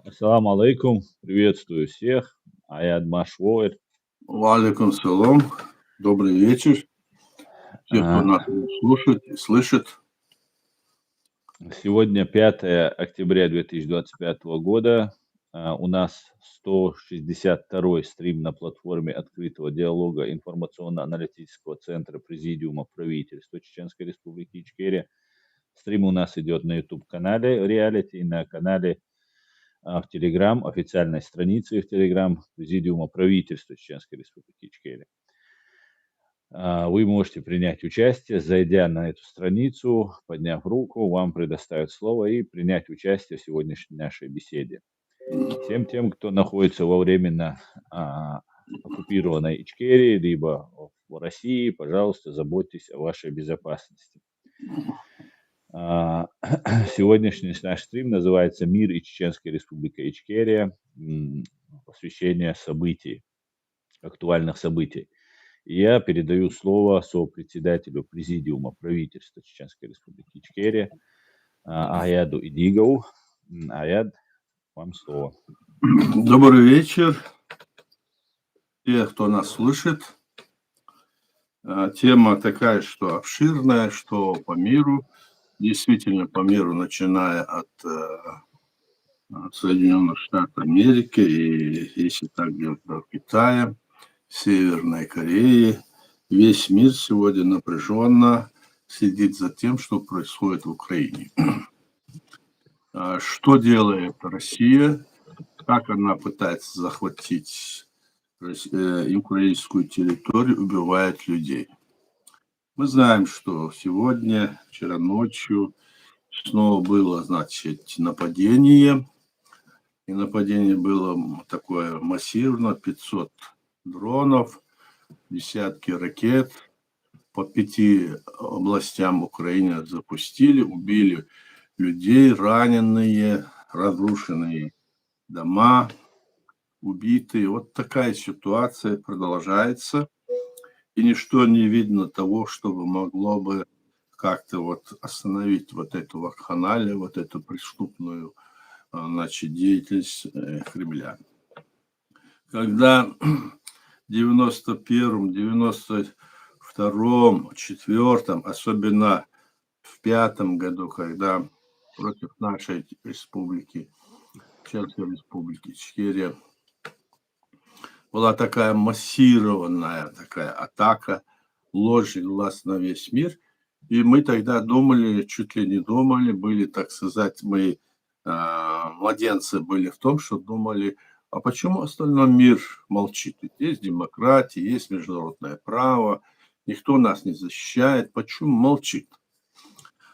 Ассаламу алейкум, приветствую всех. Аяд Машвоид. Валикум салам. Добрый вечер. Те, кто А, нас слушает и слышит. Сегодня 5 октября 2025 года. У нас 162-й стрим на платформе открытого диалога информационно-аналитического центра Президиума правительства Чеченской Республики Ичкерия. Стрим у нас идет на YouTube-канале Реалити, на канале в Telegram, официальной странице в Telegram Президиума правительства Чеченской Республики Ичкерия. Вы можете принять участие, зайдя на эту страницу, подняв руку, вам предоставят слово и принять участие в сегодняшней нашей беседе. Всем тем, кто находится во временно оккупированной Ичкерии, либо в России, пожалуйста, заботьтесь о вашей безопасности. Сегодняшний наш стрим называется «Мир и Чеченская Республика Ичкерия. Посвящение событий, актуальных событий». Я передаю слово сопредседателю Президиума правительства Чеченской Республики Ичкерия Аяду Идигову. Аяд, вам слово. Добрый вечер. Те, кто нас слышит. Тема такая, что обширная, что по миру. Действительно, по миру, начиная от Соединенных Штатов Америки, и если так говорить про Китая, Северной Кореи, весь мир сегодня напряженно следит за тем, что происходит в Украине. Что делает Россия, как она пытается захватить украинскую территорию, убивает людей. Мы знаем, что сегодня, вчера ночью снова было, значит, нападение. И нападение было такое массивное, 500 дронов, десятки ракет по 5 областям Украины запустили, убили людей, раненые, разрушенные дома, убитые. Вот такая ситуация продолжается. И ничто не видно того, чтобы могло бы как-то вот остановить вот эту вакханалию, вот эту преступную, значит, деятельность Кремля. Когда в 91-м, 92-м, 4-м, особенно в 5-м году, когда против нашей республики, Чеченской Республики Ичкерия, была такая массированная такая атака, ложь и глаз на весь мир. И мы тогда думали, чуть ли не думали, были, так сказать, мы младенцы были в том, что думали, а почему остальной мир молчит? Ведь есть демократия, есть международное право, никто нас не защищает, почему молчит?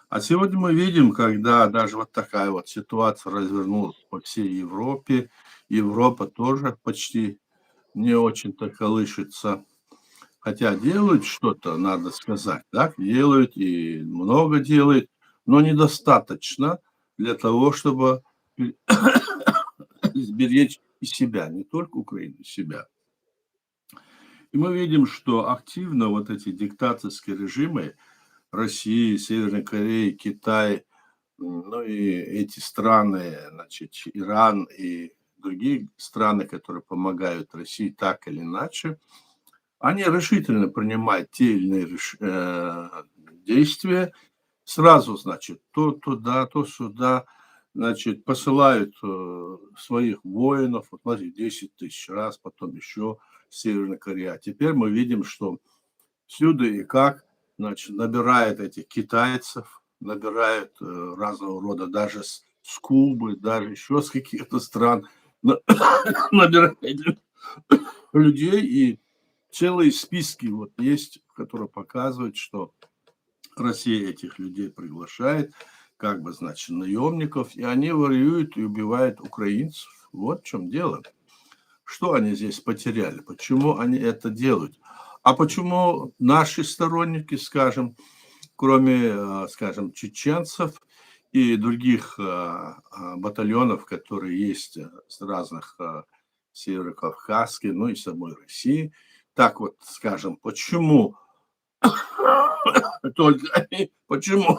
А сегодня мы видим, когда даже вот такая вот ситуация развернулась по всей Европе, Европа тоже почти не очень-то колышется. Хотя делают что-то, надо сказать, так, делают и много делают, но недостаточно для того, чтобы сберечь и себя, не только Украину, себя. И мы видим, что активно вот эти диктаторские режимы России, Северной Кореи, Китай, ну и эти страны, значит, Иран и другие страны, которые помогают России так или иначе, они решительно принимают те или иные действия, сразу, значит, то туда, то сюда, значит, посылают своих воинов, вот смотрите, 10 тысяч раз, потом еще Северная Корея. Теперь мы видим, что всюду и как, значит, набирает этих китайцев, набирает разного рода, даже с Кубы, даже еще с каких-то стран, набирает людей, и целые списки вот есть, которые показывают, что Россия этих людей приглашает, как бы, значит, наемников, и они воюют и убивают украинцев. Вот в чем дело. Что они здесь потеряли? Почему они это делают? А почему наши сторонники, скажем, кроме, скажем, чеченцев и других батальонов, которые есть с разных северокавказских, ну и самой России, так вот, скажем, почему только почему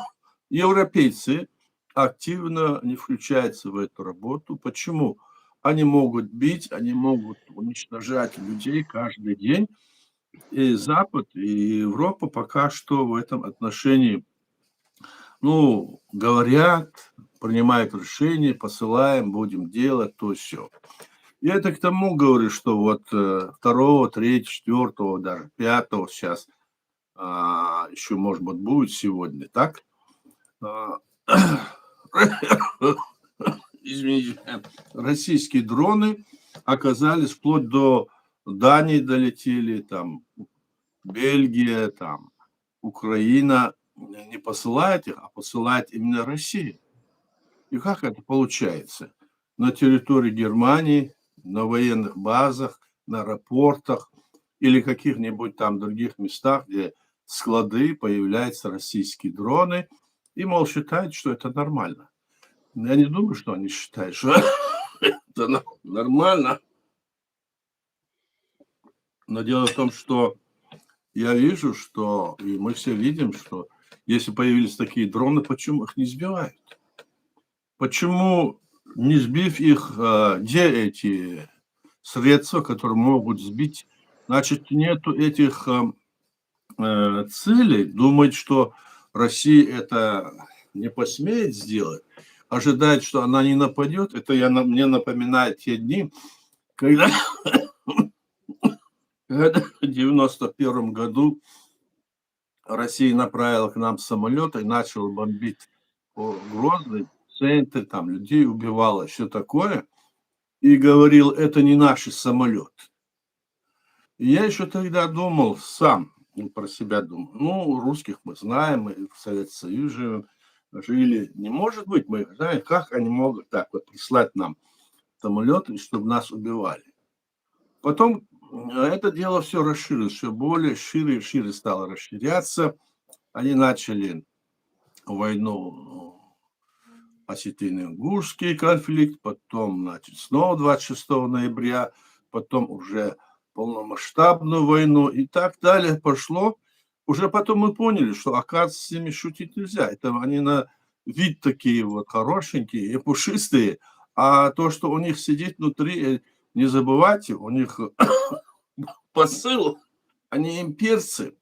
европейцы активно не включается в эту работу. Почему? Они могут бить, они могут уничтожать людей каждый день. И Запад, и Европа пока что в этом отношении, ну, говорят, принимают решения, посылаем, будем делать то все. Я это к тому говорю, что вот 2, 3, 4, даже 5 сейчас, еще, может быть, будет сегодня, так? А, Извините, российские дроны оказались вплоть до Дании долетели, там, Бельгия, там, Украина не посылает их, а посылает именно Россия. И как это получается? На территории Германии, на военных базах, на аэропортах или каких-нибудь там других местах, где склады, появляются российские дроны, и, мол, считают, что это нормально. Но я не думаю, что они считают, что это нормально. Но дело в том, что я вижу, что, и мы все видим, что если появились такие дроны, почему их не сбивают? Почему, не сбив их, где эти средства, которые могут сбить? Значит, нету этих целей. Думать, что Россия это не посмеет сделать, ожидать, что она не нападет, это мне напоминает те дни, когда в 91 году Россия направила к нам самолет и начала бомбить Грозный, центр, там людей убивала, все такое, и говорил, это не наш самолет. И я еще тогда думал сам, про себя думал, ну, русских мы знаем, мы в Советском Союзе жили, не может быть, мы знаем, как они могут так вот прислать нам самолеты, чтобы нас убивали. Потом это дело все расширилось, все более шире и шире стало расширяться. Они начали войну, осетино-ингушский конфликт, потом, значит, снова 26 ноября, потом уже полномасштабную войну и так далее пошло. Уже потом мы поняли, что, оказывается, с ними шутить нельзя. Это они на вид такие вот хорошенькие и пушистые, а то, что у них сидит внутри, не забывайте, у них посыл, они имперцы.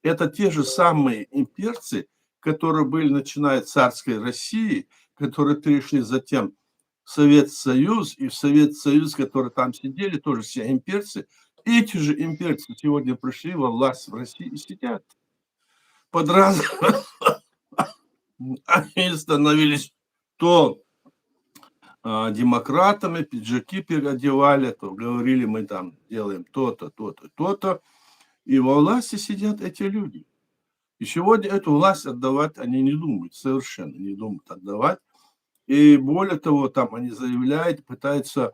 Это те же самые имперцы, которые были, начиная с царской России, которые перешли затем в Советский Союз, и в Советский Союз, которые там сидели, тоже все имперцы. Эти же имперцы сегодня пришли во власть в России и сидят. Под раз они становились то демократами, пиджаки переодевали, то говорили, мы там делаем то-то, то-то, то-то. И во власти сидят эти люди. И сегодня эту власть отдавать они не думают, совершенно не думают отдавать. И более того, там они заявляют, пытаются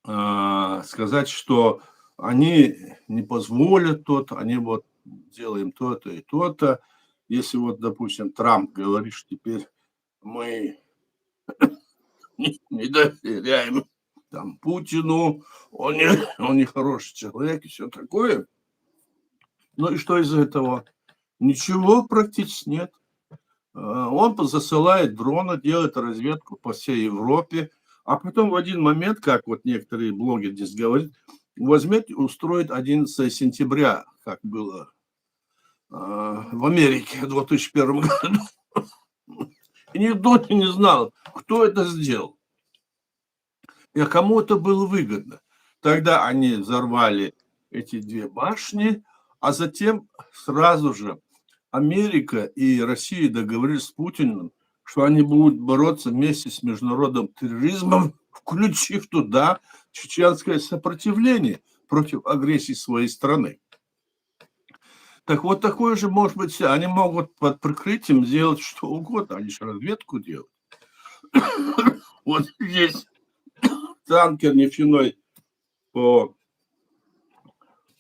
сказать, что они не позволят то-то, они вот делаем то-то и то-то. Если вот, допустим, Трамп говорит, что теперь мы не доверяем там Путину, он не хороший человек и все такое. Ну и что из этого? Ничего практически нет. Он засылает дрона, делает разведку по всей Европе, а потом в один момент, как вот некоторые блогеры здесь говорят, возьмет и устроит 11 сентября, как было в Америке в 2001 году. И никто не знал, кто это сделал. И кому это было выгодно. Тогда они взорвали эти 2 башни, а затем сразу же Америка и Россия договорились с Путиным, что они будут бороться вместе с международным терроризмом, включив туда чеченское сопротивление против агрессии своей страны. Так вот, такое же может быть, они могут под прикрытием сделать что угодно, они же разведку делают. Вот здесь танкер нефтяной по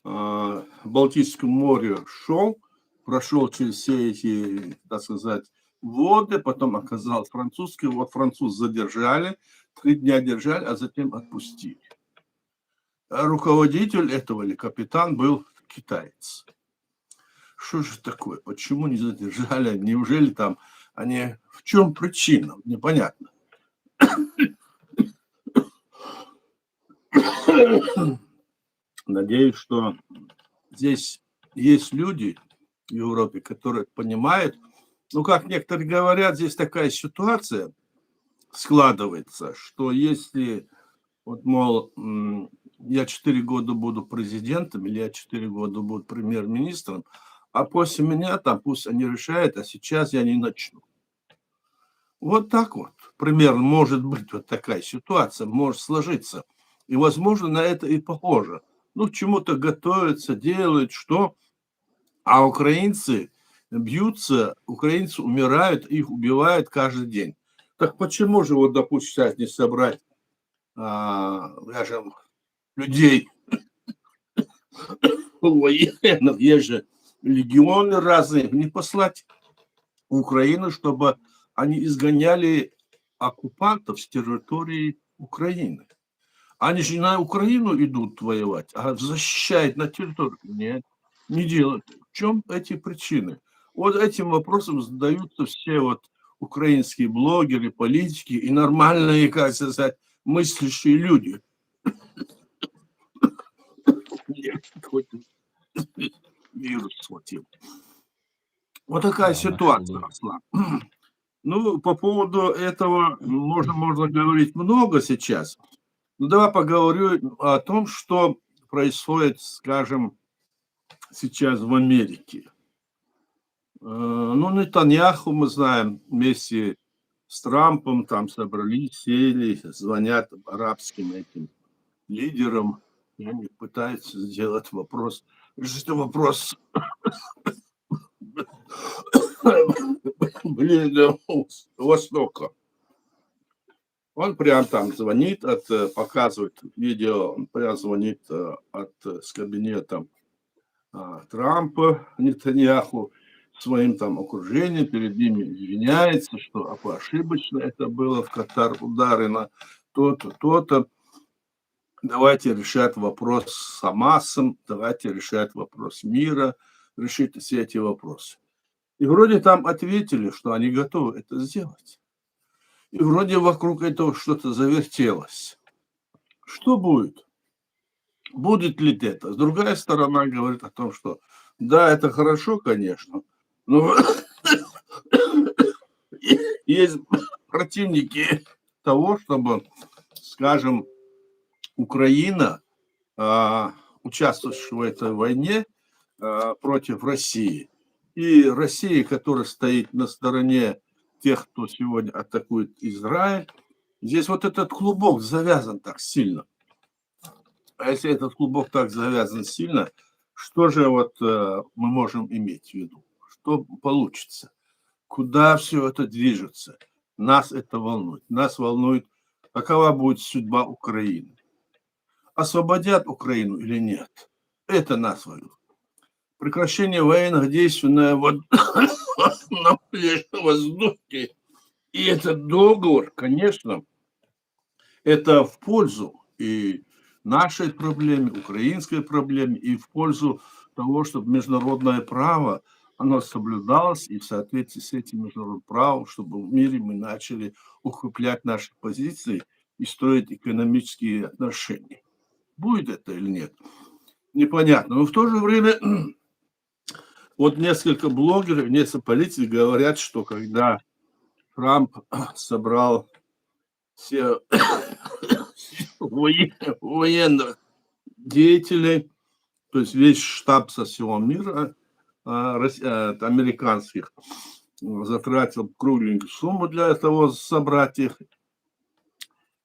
Балтийскому морю шел, прошел через все эти, так сказать, воды, потом оказался французский, вот француз задержали, 3 дня держали, а затем отпустили. А руководитель этого или капитан был китаец. Что же такое? Почему не задержали? Неужели там а не в чем причина, непонятно. Надеюсь, что здесь есть люди в Европе, которые понимают, ну, как некоторые говорят, здесь такая ситуация складывается, что если, вот, мол, я 4 года буду президентом или я 4 года буду премьер-министром, а после меня там пусть они решают, а сейчас я не начну. Вот так вот. Примерно может быть вот такая ситуация, может сложиться. И, возможно, на это и похоже. Ну, к чему-то готовятся, делают, что. А украинцы бьются, украинцы умирают, их убивают каждый день. Так почему же, вот, допустим, сейчас не собрать, скажем, людей военных, есть же легионы разные, не послать в Украину, чтобы они изгоняли оккупантов с территории Украины. Они же на Украину идут воевать, а защищают на территорию. Нет, не делают. В чем эти причины? Вот этим вопросом задаются все вот украинские блогеры, политики и нормальные, как сказать, мыслящие люди. Хоть вирус схватил. Вот такая ситуация, Руслан. Ну, по поводу этого можно говорить много сейчас. Ну, давай поговорю о том, что происходит, скажем, сейчас в Америке. Ну, Нетаньяху, мы знаем, вместе с Трампом там собрались, сели, звонят арабским этим лидерам, и они пытаются сделать вопрос, решить вопрос Ближнего Востока. Он прям там звонит, показывает видео, он прям звонит с кабинета Трампа, Нетаньяху, своим там окружением, перед ними извиняется, что ошибочно это было в Катар ударено, то-то, то-то. Давайте решать вопрос с Хамасом, давайте решать вопрос мира, решите все эти вопросы. И вроде там ответили, что они готовы это сделать. И вроде вокруг этого что-то завертелось. Что будет? Будет ли это? Другая сторона говорит о том, что да, это хорошо, конечно, но есть противники того, чтобы, скажем, Украина, участвующая в этой войне против России, и Россия, которая стоит на стороне тех, кто сегодня атакует Израиль, здесь вот этот клубок завязан так сильно. А если этот клубок так завязан сильно, что же вот мы можем иметь в виду? Что получится? Куда все это движется? Нас это волнует. Нас волнует, какова будет судьба Украины. Освободят Украину или нет? Это нас волнует. Прекращение военных действий на Ближнем Востоке и этот договор, конечно, это в пользу и нашей проблеме, украинской проблеме, и в пользу того, чтобы международное право, оно соблюдалось, и в соответствии с этим международным правом, чтобы в мире мы начали укреплять наши позиции и строить экономические отношения. Будет это или нет? Непонятно. Но в то же время вот несколько блогеров, несколько политиков говорят, что когда Трамп собрал все военных деятелей, то есть весь штаб со всего мира американских, затратил кругленькую сумму для того собрать их.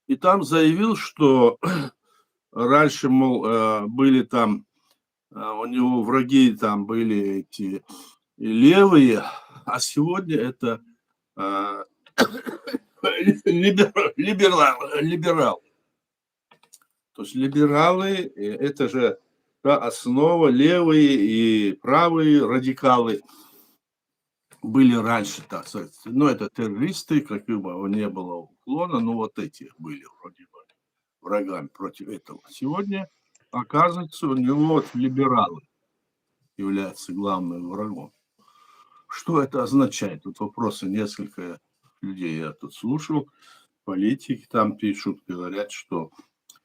И там заявил, что раньше, мол, были там, у него враги там были эти левые, а сегодня это либерал. То есть либералы, это же та основа, левые и правые радикалы были раньше, так сказать. Ну, это террористы, каким бы не было уклона, но вот эти были вроде бы врагами против этого. Сегодня, оказывается, у него вот либералы являются главным врагом. Что это означает? Тут вопросы несколько людей я тут слушал, политики там пишут, говорят, что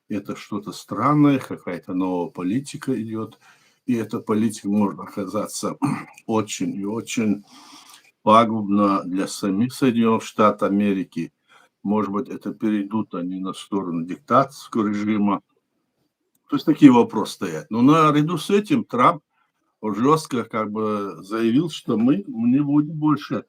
это что-то странное, какая-то новая политика идет, и эта политика может оказаться очень и очень пагубна для самих Соединенных Штатов Америки. Может быть, это перейдут они на сторону диктаторского режима. То есть такие вопросы стоят. Но наряду с этим Трамп жестко как бы заявил, что мы не будем больше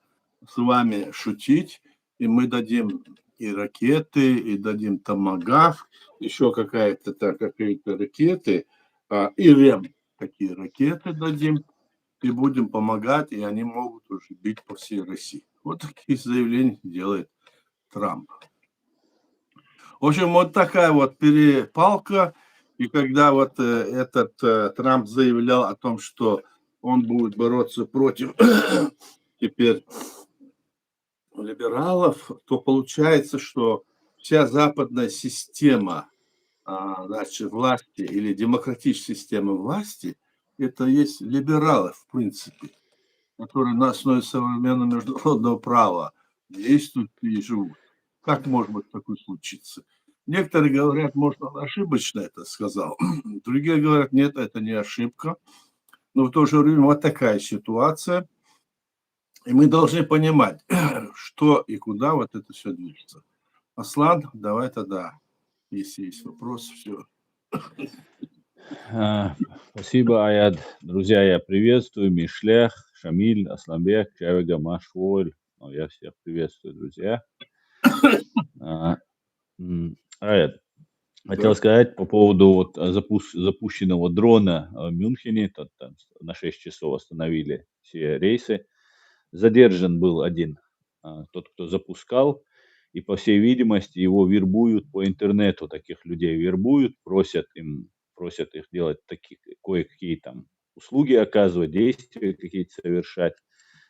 с вами шутить, и мы дадим и ракеты, и дадим томагавк, еще какие-то ракеты, и РЕМ такие ракеты дадим, и будем помогать, и они могут уже бить по всей России. Вот такие заявления делает Трамп. В общем, вот такая вот перепалка. И когда вот этот Трамп заявлял о том, что он будет бороться против теперь либералов, то получается, что вся западная система значит, власти или демократическая система власти, это есть либералы, в принципе, которые на основе современного международного права действуют и живут. Как может быть такое случиться? Некоторые говорят, может, он ошибочно это сказал. Другие говорят, нет, это не ошибка. Но в то же время вот такая ситуация. И мы должны понимать, что и куда вот это все движется. Аслан, давай тогда, если есть вопрос, все. Спасибо, Аяд. Друзья, я приветствую Мишлях, Шамиль, Асламбек, Чавига, Машволь. Я всех приветствую, друзья. Аяд, хотел сказать по поводу вот запущенного дрона в Мюнхене. Там на 6 часов остановили все рейсы. Задержан был один, тот, кто запускал. И, по всей видимости, его вербуют по интернету. Таких людей вербуют, просят их делать кое-какие там услуги оказывать, действия какие-то совершать.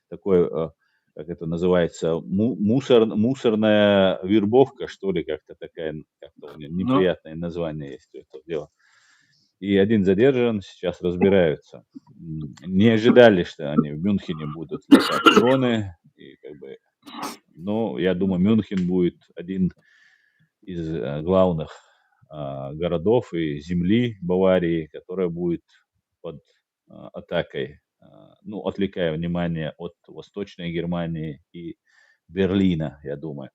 Такое, как это называется, мусорная вербовка, что ли, как-то такая, как-то у него неприятное название есть у этого дела. И один задержан, сейчас разбираются. Не ожидали, что они в Мюнхене будут летать дроны, и как бы, но я думаю, Мюнхен будет один из главных городов и земли Баварии, которая будет под атакой, ну, отвлекая внимание от Восточной Германии и Берлина, я думаю.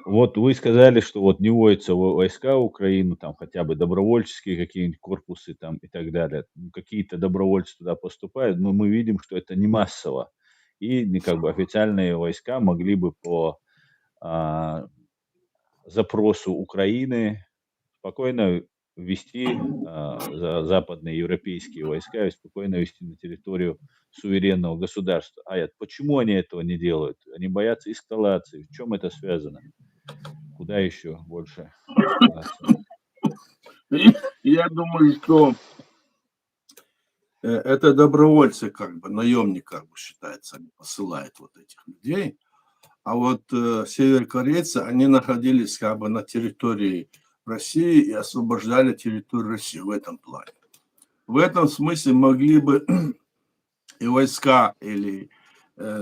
Вот вы сказали, что вот не вводятся войска в Украину, там хотя бы добровольческие какие-нибудь корпусы там и так далее. Ну, какие-то добровольцы туда поступают, но мы видим, что это не массово. И как бы официальные войска могли бы по запросу Украины спокойно ввести западные европейские войска и спокойно ввести на территорию суверенного государства. Почему они этого не делают? Они боятся эскалации. В чем это связано? Куда еще больше эскалации? Я думаю, что это добровольцы, как бы, наемник, как бы считается, они посылают вот этих людей. А вот северокорейцы, они находились как бы на территории России и освобождали территорию России в этом плане. В этом смысле могли бы и войска или,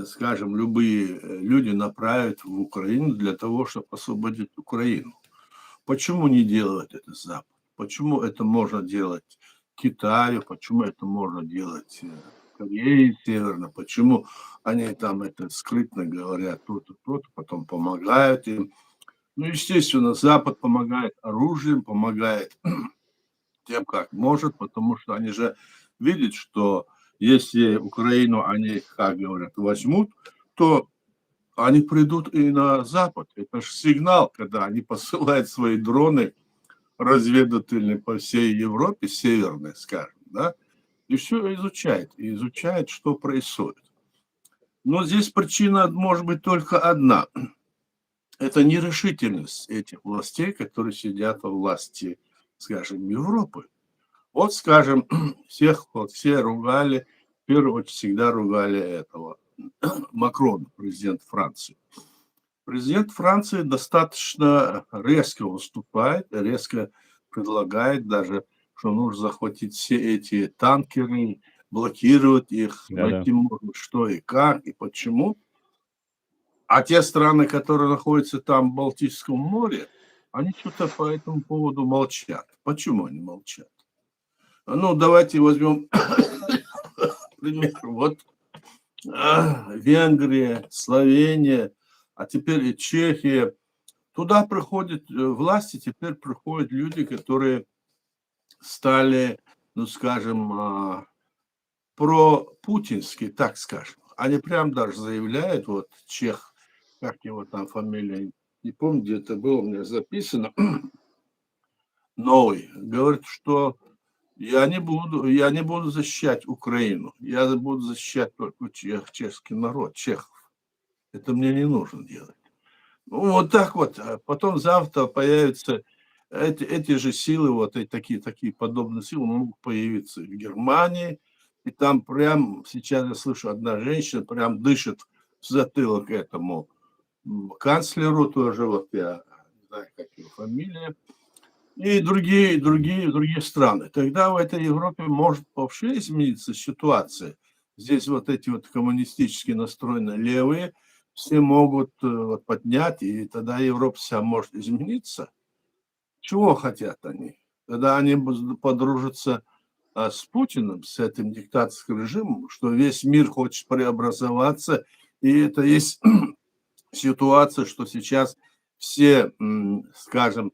скажем, любые люди направить в Украину для того, чтобы освободить Украину. Почему не делает это Запад? Почему это можно делать Китаю? Почему это можно делать Корее Северной? Почему они там это скрытно говорят то-то, то-то, потом помогают им? Ну, естественно, Запад помогает оружием, помогает тем, как может, потому что они же видят, что если Украину они, как говорят, возьмут, то они придут и на Запад. Это же сигнал, когда они посылают свои дроны разведывательные по всей Европе, северной, скажем, да, и все изучает, что происходит. Но здесь причина может быть только одна. Это нерешительность этих властей, которые сидят во власти, скажем, Европы. Вот, скажем, все ругали, в первую очередь всегда ругали этого Макрона, президент Франции. Президент Франции достаточно резко выступает, резко предлагает даже что нужно захватить все эти танкеры, блокировать их, Да-да. найти можно что и как, и почему. А те страны, которые находятся там в Балтийском море, они что-то по этому поводу молчат. Почему они молчат? Ну, давайте возьмем пример. Вот Венгрия, Словения, а теперь и Чехия. Туда приходят власти, теперь приходят люди, которые стали, ну, скажем, пропутинские, так скажем. Они прям даже заявляют, вот чех, как его там фамилия, не помню, где это было, у меня записано, новый, говорит, что я не буду защищать Украину, я буду защищать только чешский народ, чехов. Это мне не нужно делать. Ну, вот так вот. А потом завтра появятся эти же силы, вот такие подобные силы могут появиться в Германии. И там прям, сейчас я слышу, одна женщина прям дышит в затылок этому канцлеру тоже, вот я не знаю, как его фамилия, и другие страны. Тогда в этой Европе может вообще измениться ситуация. Здесь вот эти вот коммунистически настроенные левые все могут вот поднять, и тогда Европа вся может измениться. Чего хотят они? Тогда они подружатся с Путиным, с этим диктаторским режимом, что весь мир хочет преобразоваться, и это есть ситуация, что сейчас все, скажем,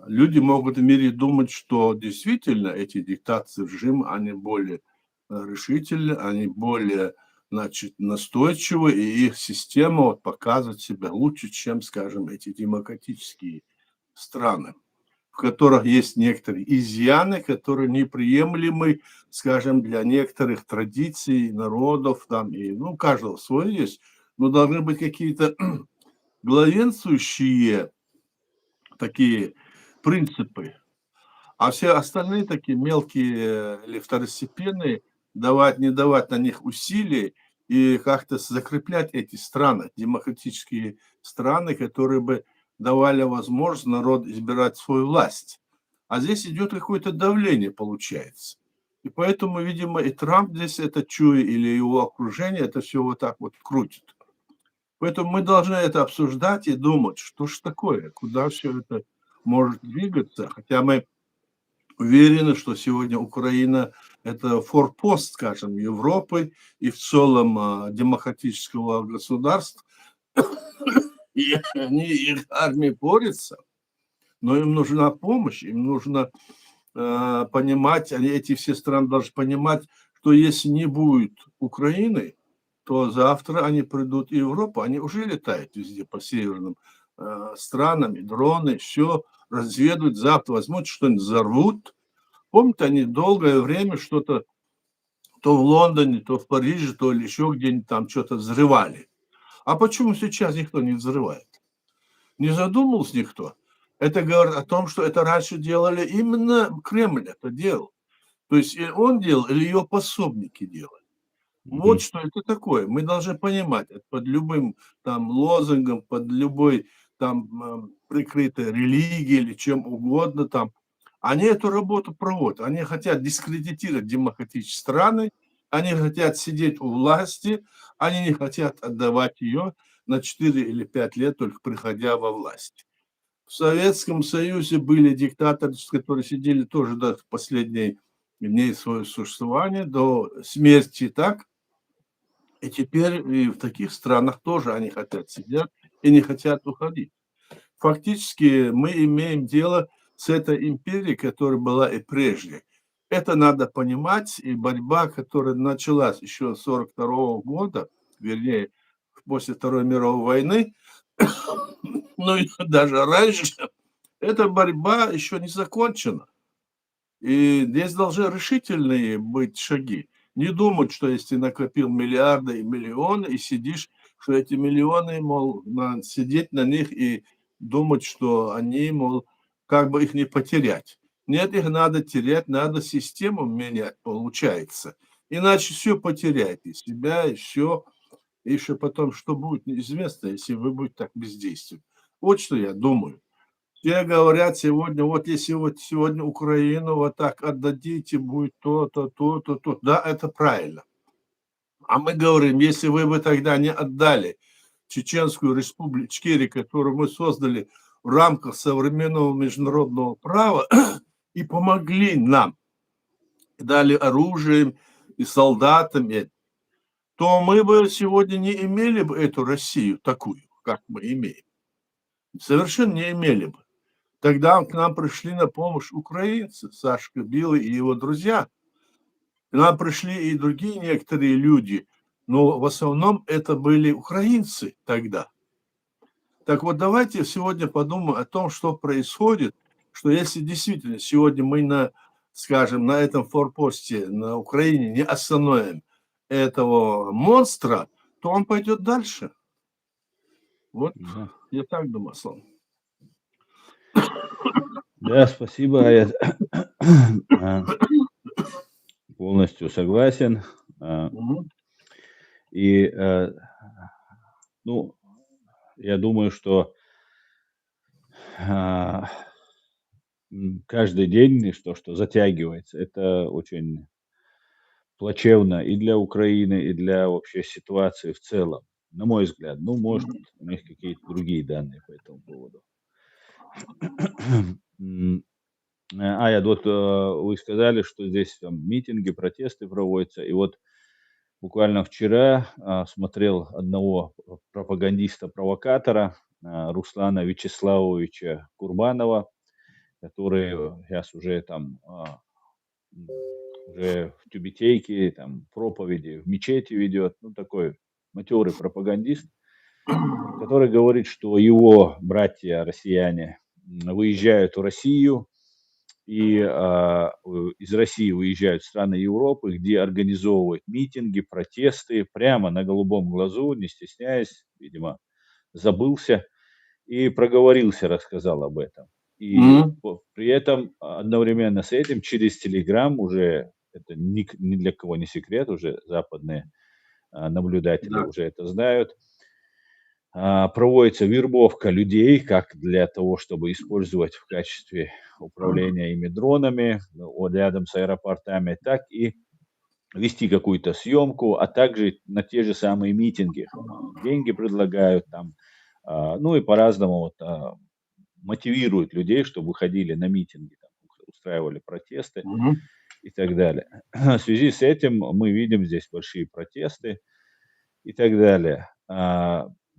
люди могут в мире думать, что действительно эти диктаторские режимы, они более решительны, они более, значит, настойчивы, и их система вот показывает себя лучше, чем, скажем, эти демократические страны, в которых есть некоторые изъяны, которые неприемлемы, скажем, для некоторых традиций, народов, там, и, ну, у каждого свое есть, но должны быть какие-то главенствующие такие принципы, а все остальные такие мелкие или второстепенные, давать, не давать на них усилий и как-то закреплять эти страны, демократические страны, которые бы давали возможность народу избирать свою власть. А здесь идет какое-то давление, получается. И поэтому, видимо, и Трамп здесь это чует, или его окружение это все вот так вот крутит. Поэтому мы должны это обсуждать и думать, что ж такое, куда все это может двигаться. Хотя мы уверены, что сегодня Украина – это форпост, скажем, Европы и в целом демократического государства. И они, их армия борется, но им нужна помощь, им нужно понимать, эти все страны должны понимать, что если не будет Украины, то завтра они придут в Европу, они уже летают везде по северным странам, и дроны, все разведывают, завтра возьмут, что-нибудь взорвут. Помните, они долгое время что-то то в Лондоне, то в Париже, то или еще где-нибудь там что-то взрывали. А почему сейчас никто не взрывает? Не задумался никто. Это говорит о том, что это раньше делали именно Кремль это делал. То есть он делал или ее пособники делали. Вот Мгм. что это такое. Мы должны понимать, это под любым там лозунгом, под любой там прикрытой религией или чем угодно там, они эту работу проводят. Они хотят дискредитировать демократические страны, они хотят сидеть у власти, они не хотят отдавать ее на 4 или 5 лет, только приходя во власть. В Советском Союзе были диктаторы, которые сидели тоже до последних дней своего существования, до смерти, так? И теперь и в таких странах тоже они хотят сидят и не хотят уходить. Фактически мы имеем дело с этой империей, которая была и прежде. Это надо понимать, и борьба, которая началась еще с 1942 года, вернее, после Второй мировой войны, ну и даже раньше, эта борьба еще не закончена. И здесь должны решительные быть шаги. Не думать, что если ты накопил миллиарды и миллионы, и сидишь, что эти миллионы, мол, надо сидеть на них и думать, что они, мол, как бы их не потерять. Нет, их надо терять, надо систему менять, получается. Иначе все потеряете, себя, и все. И еще потом, что будет, неизвестно, если вы будете так бездействовать. Вот что я думаю. Все говорят сегодня, вот если вот сегодня Украину вот так отдадите, будет то-то, то-то, то. Да, это правильно. А мы говорим, если вы бы тогда не отдали Чеченскую республику, Ичкерию, которую мы создали в рамках современного международного права, и помогли нам, дали оружие и солдатам, то мы бы сегодня не имели бы эту Россию такую, как мы имеем. Совершенно не имели бы. Тогда к нам пришли на помощь украинцы, Сашка Билый и его друзья. К нам пришли и другие некоторые люди, но в основном это были украинцы тогда. Так вот, давайте сегодня подумаем о том, что происходит, что если действительно сегодня мы скажем, на этом форпосте на Украине не остановим этого монстра, то он пойдет дальше. Вот Да, я так думаю, Слава. да, спасибо. Я а, полностью согласен. А, Мгм. И, ну, я думаю, что а, каждый день, что затягивается, это очень плачевно и для Украины, и для вообще ситуации в целом, на мой взгляд. Ну, может, у них какие-то другие данные по этому поводу. М, вот, вы сказали, что здесь там митинги, протесты проводятся. И вот буквально вчера, смотрел одного пропагандиста-провокатора, Руслана Вячеславовича Курбанова, который щас уже там, уже в тюбетейке, там проповеди в мечети ведет. Ну, такой матерый пропагандист, который говорит, что его братья россияне, выезжают в Россию и, из России уезжают в страны Европы, где организовывают митинги, протесты прямо на голубом глазу, не стесняясь, видимо, забылся и проговорился, рассказал об этом. И Мгм. при этом одновременно с этим через Телеграм уже, это ни для кого не секрет, уже западные наблюдатели Да. уже это знают, проводится вербовка людей как для того, чтобы использовать в качестве управления ими дронами рядом с аэропортами, так и вести какую-то съемку, а также на те же самые митинги. Деньги предлагают там, ну и по-разному вот, мотивируют людей, чтобы выходили на митинги, там, устраивали протесты Мгм. и так далее. В связи с этим мы видим здесь большие протесты и так далее.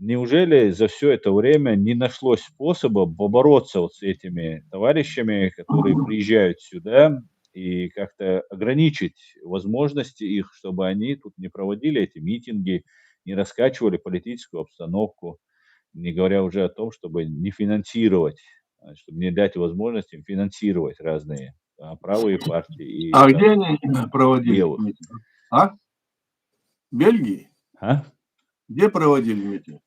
Неужели за все это время не нашлось способа побороться вот с этими товарищами, которые приезжают сюда, и как-то ограничить возможности их, чтобы они тут не проводили эти митинги, не раскачивали политическую обстановку, не говоря уже о том, чтобы не финансировать, чтобы не дать возможность им финансировать разные, правые партии и А где там они проводили левых. митинг? А? В Бельгии? А? Где проводили митинг?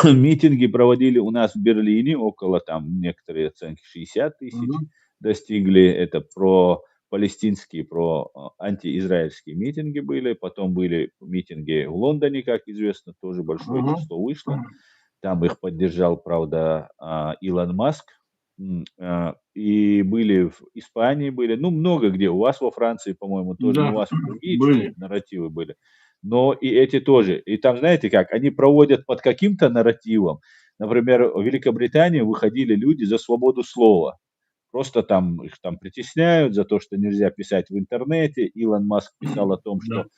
Митинги проводили у нас в Берлине, около там некоторые оценки 60 тысяч Мгм. достигли. Это про палестинские, про антиизраильские митинги были. Потом были митинги в Лондоне, как известно, тоже большое Мгм. число вышло. Там их поддержал, правда, Илон Маск. И были в Испании, были, ну, много где. У вас во Франции, по-моему, тоже, ну, у Да, вас другие чуть-чуть были. нарративы были. Но и эти тоже. И там, знаете как, они проводят под каким-то нарративом. Например, в Великобритании выходили люди за свободу слова. Просто там их там притесняют за то, что нельзя писать в интернете. Илон Маск писал о том, Да. что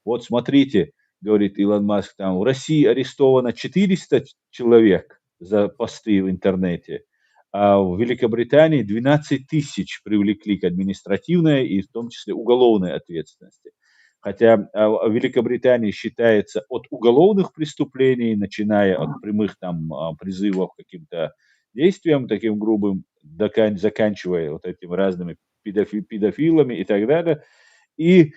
вот смотрите, говорит Илон Маск, там в России арестовано 400 человек за посты в интернете, а в Великобритании 12 тысяч привлекли к административной и в том числе уголовной ответственности. Хотя в Великобритании считается от уголовных преступлений, начиная от прямых там призывов к каким-то действиям таким грубым, заканчивая вот этими разными педофилами и так далее. И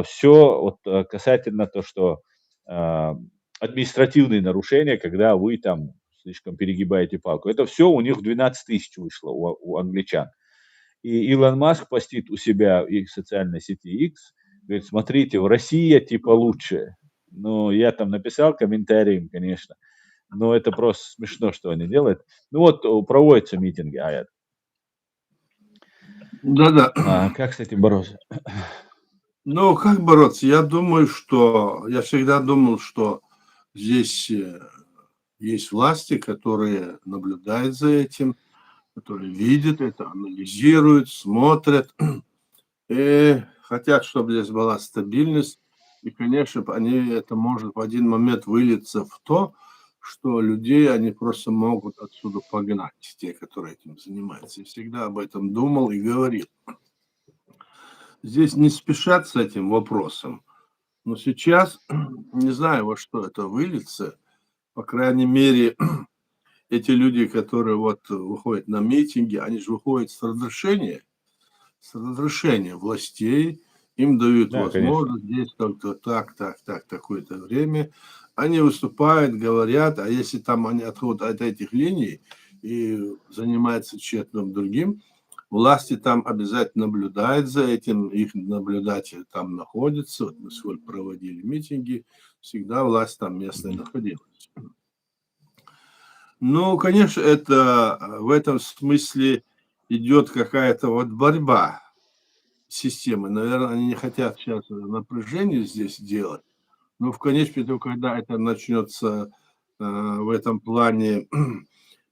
все вот, касательно то, что а, административные нарушения, когда вы там слишком перегибаете палку. Это все у них в 12 тысяч вышло у англичан. И Илон Маск постит у себя в их социальной сети X, говорит, смотрите, в России типа лучше. Ну, я там написал комментарием, конечно. Но это просто смешно, что они делают. Ну вот проводятся митинги, Да-да. как с этим бороться? Ну, как бороться? Я думаю, что я всегда думал, что здесь есть власти, которые наблюдают за этим, которые видят это, анализируют, смотрят и хотят, чтобы здесь была стабильность. И, конечно, они это может в один момент вылиться в то, что людей они просто могут отсюда погнать, те, которые этим занимаются. Я всегда об этом думал и говорил. Здесь не спешат с этим вопросом. Но сейчас не знаю, во что это выльется. По крайней мере, эти люди, которые вот выходят на митинги, они же выходят с разрешения властей. Им дают Да, конечно. возможность здесь только так, так, так, такое-то время. Они выступают, говорят, а если там они отходят от этих линий и занимаются чем-то другим, власти там обязательно наблюдают за этим, их наблюдатели там находятся. Вот мы сегодня проводили митинги, всегда власть там местная Мгм. находилась. Ну, конечно, это в этом смысле идет какая-то вот борьба системы. Наверное, они не хотят сейчас напряжение здесь делать, но в конечном итоге, когда это начнется в этом плане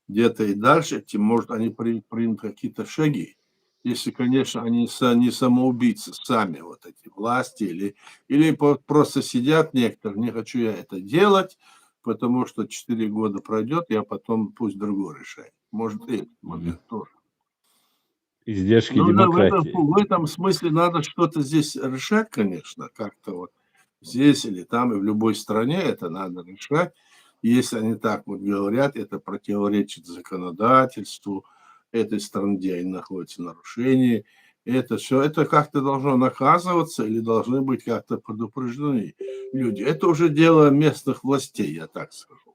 где-то и дальше, тем, может, они примут какие-то шаги. Если, конечно, они не самоубийцы сами, вот эти власти, или просто сидят некоторые, не хочу я это делать, потому что 4 года пройдет, я потом пусть другой решает. Может, и этот Мгм. момент тоже. Издержки Ну да, демократии. в этом смысле надо что-то здесь решать, конечно, как-то вот здесь или там, и в любой стране это надо решать. И если они так вот говорят, это противоречит законодательству этой страны, где они находятся, нарушения. Это все, это как-то должно наказываться или должны быть как-то предупреждены люди. Это уже дело местных властей, я так скажу.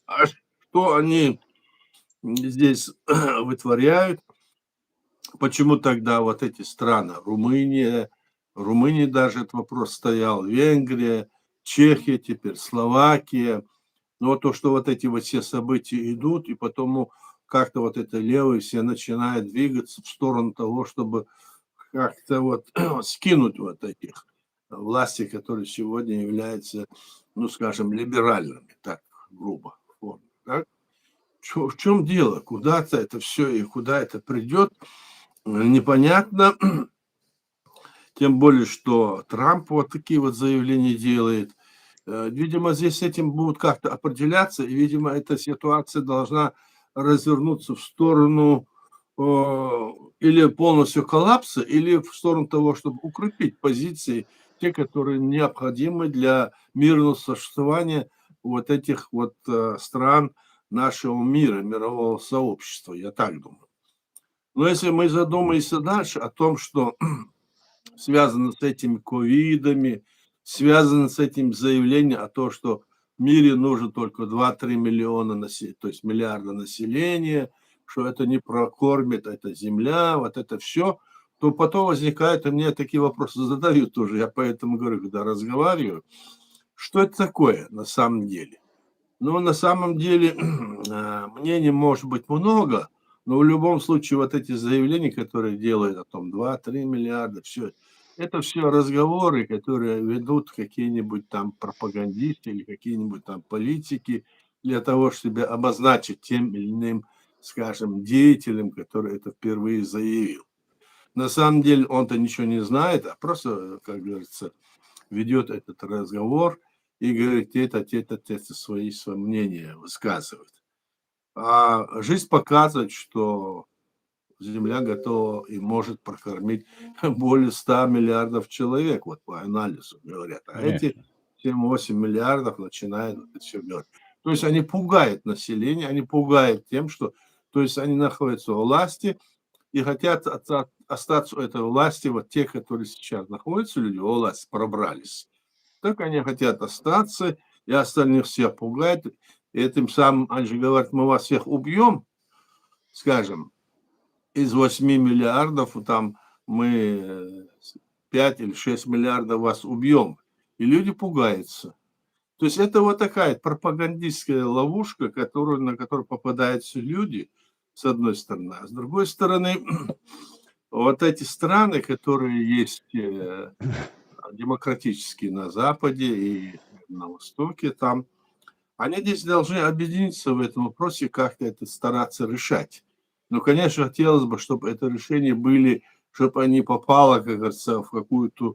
А что они здесь вытворяют? Почему тогда вот эти страны, Румыния даже этот вопрос стоял, Венгрия, Чехия теперь, Словакия. Но вот то, что вот эти вот все события идут, и потому как-то вот это левые все начинают двигаться в сторону того, чтобы как-то вот скинуть вот этих власти, которые сегодня являются, ну, скажем, либеральными, так грубо. Вот, так? В чем дело? Куда-то это все и куда это придет, непонятно. Тем более, что Трамп вот такие вот заявления делает. Видимо, здесь с этим будут как-то определяться, и, видимо, эта ситуация должна развернуться в сторону или полностью коллапса, или в сторону того, чтобы укрепить позиции, те, которые необходимы для мирного существования вот этих вот стран нашего мира, мирового сообщества, я так думаю. Но если мы задумаемся дальше о том, что связано с этими ковидами, связано с этим заявлением о том, что в мире нужно только 2-3 миллиона, то есть миллиарда населения, что это не прокормит эта земля, вот это все, то потом возникают, и мне такие вопросы задают тоже, я поэтому говорю, когда разговариваю, что это такое на самом деле? Ну, на самом деле, мнений может быть много, но в любом случае вот эти заявления, которые делают о том 2-3 миллиарда, все, это все разговоры, которые ведут какие-нибудь там пропагандисты или какие-нибудь там политики для того, чтобы обозначить тем или иным, скажем, деятелем, который это впервые заявил. На самом деле он-то ничего не знает, а просто, как говорится, ведет этот разговор и говорит, те-то свои мнения высказывает. А жизнь показывает, что Земля готова и может прокормить более 100 миллиардов человек, вот по анализу говорят. А эти Конечно. 7-8 миллиардов начинают это все говорить. То есть они пугают население, они пугают тем, что то есть они находятся у власти и хотят остаться у этой власти, вот те, которые сейчас находятся, люди у власти пробрались. Так они хотят остаться, и остальных всех пугать. И этим самым, они же говорят, мы вас всех убьем, скажем, из 8 миллиардов, там мы 5 или 6 миллиардов вас убьем. И люди пугаются. То есть это вот такая пропагандистская ловушка, на которую попадаются люди, с одной стороны. А с другой стороны, вот эти страны, которые есть демократические на Западе и на Востоке, там, они здесь должны объединиться в этом вопросе, как-то это стараться решать. Но, конечно, хотелось бы, чтобы это решение были, чтобы они попало, как говорится, в какую-то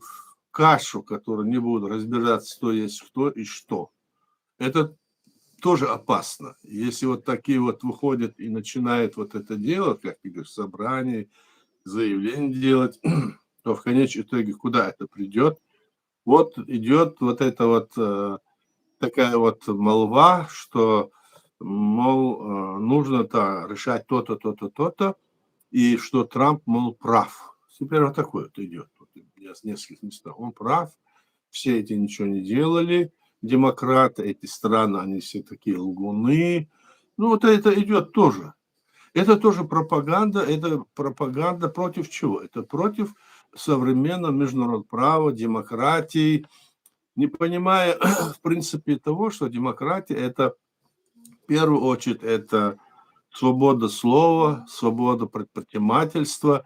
кашу, которую не будут разбираться, кто есть кто и что. Это тоже опасно. Если вот такие вот выходят и начинают вот это делать, как ты говоришь, собрание, заявление делать, то в конечном итоге куда это придет? Вот идет вот это вот такая вот молва, что, мол, нужно-то решать то-то, то-то, то-то, и что Трамп, мол, прав. Теперь вот такое вот идет. Я с нескольких местах. Он прав, все эти ничего не делали, демократы, эти страны, они все такие лгуны. Ну, вот это идет тоже. Это тоже пропаганда. Это пропаганда против чего? Это против современного международного права, демократии, не понимая, в принципе, того, что демократия – это, в первую очередь, это свобода слова, свобода предпринимательства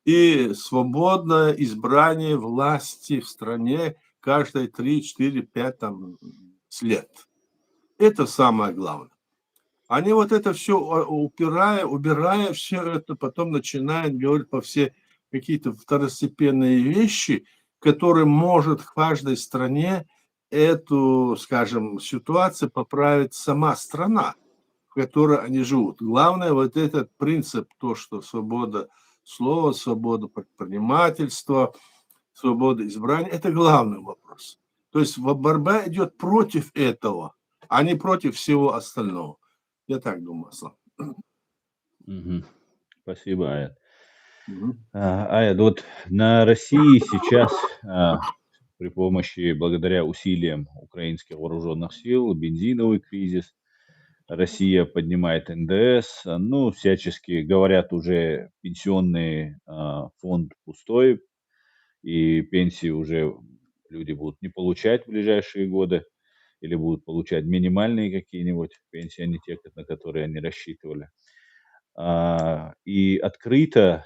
и свободное избрание власти в стране каждые 3, 4, 5 там, лет. Это самое главное. Они вот это все убирая все это, потом начинают говорить по все какие-то второстепенные вещи, которые может в каждой стране эту, скажем, ситуацию поправить сама страна, в которой они живут. Главное вот этот принцип, то, что свобода слова, свобода предпринимательства, свобода избрания, это главный вопрос. То есть борьба идет против этого, а не против всего остального. Я так думаю, Аслан. Мгм. Спасибо, Аят. Мгм. Аят, вот на России сейчас при помощи, благодаря усилиям украинских вооруженных сил, бензиновый кризис, Россия поднимает НДС, ну, всячески говорят уже пенсионный фонд пустой, и пенсии уже люди будут не получать в ближайшие годы, или будут получать минимальные какие-нибудь пенсии, а не те, на которые они рассчитывали. И открыто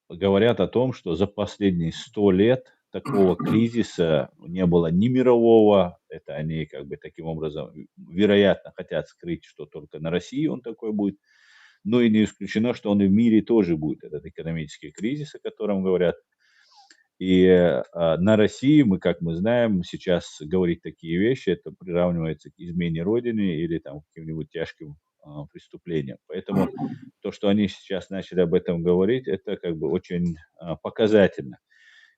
говорят о том, что за последние 100 лет такого кризиса не было ни мирового, это они как бы таким образом, вероятно, хотят скрыть, что только на России он такой будет, но и не исключено, что он и в мире тоже будет, этот экономический кризис, о котором говорят. И на России мы, как мы знаем, сейчас говорить такие вещи, это приравнивается к измене Родине или там, к каким-нибудь тяжким преступлениям. Поэтому то, что они сейчас начали об этом говорить, это как бы очень показательно.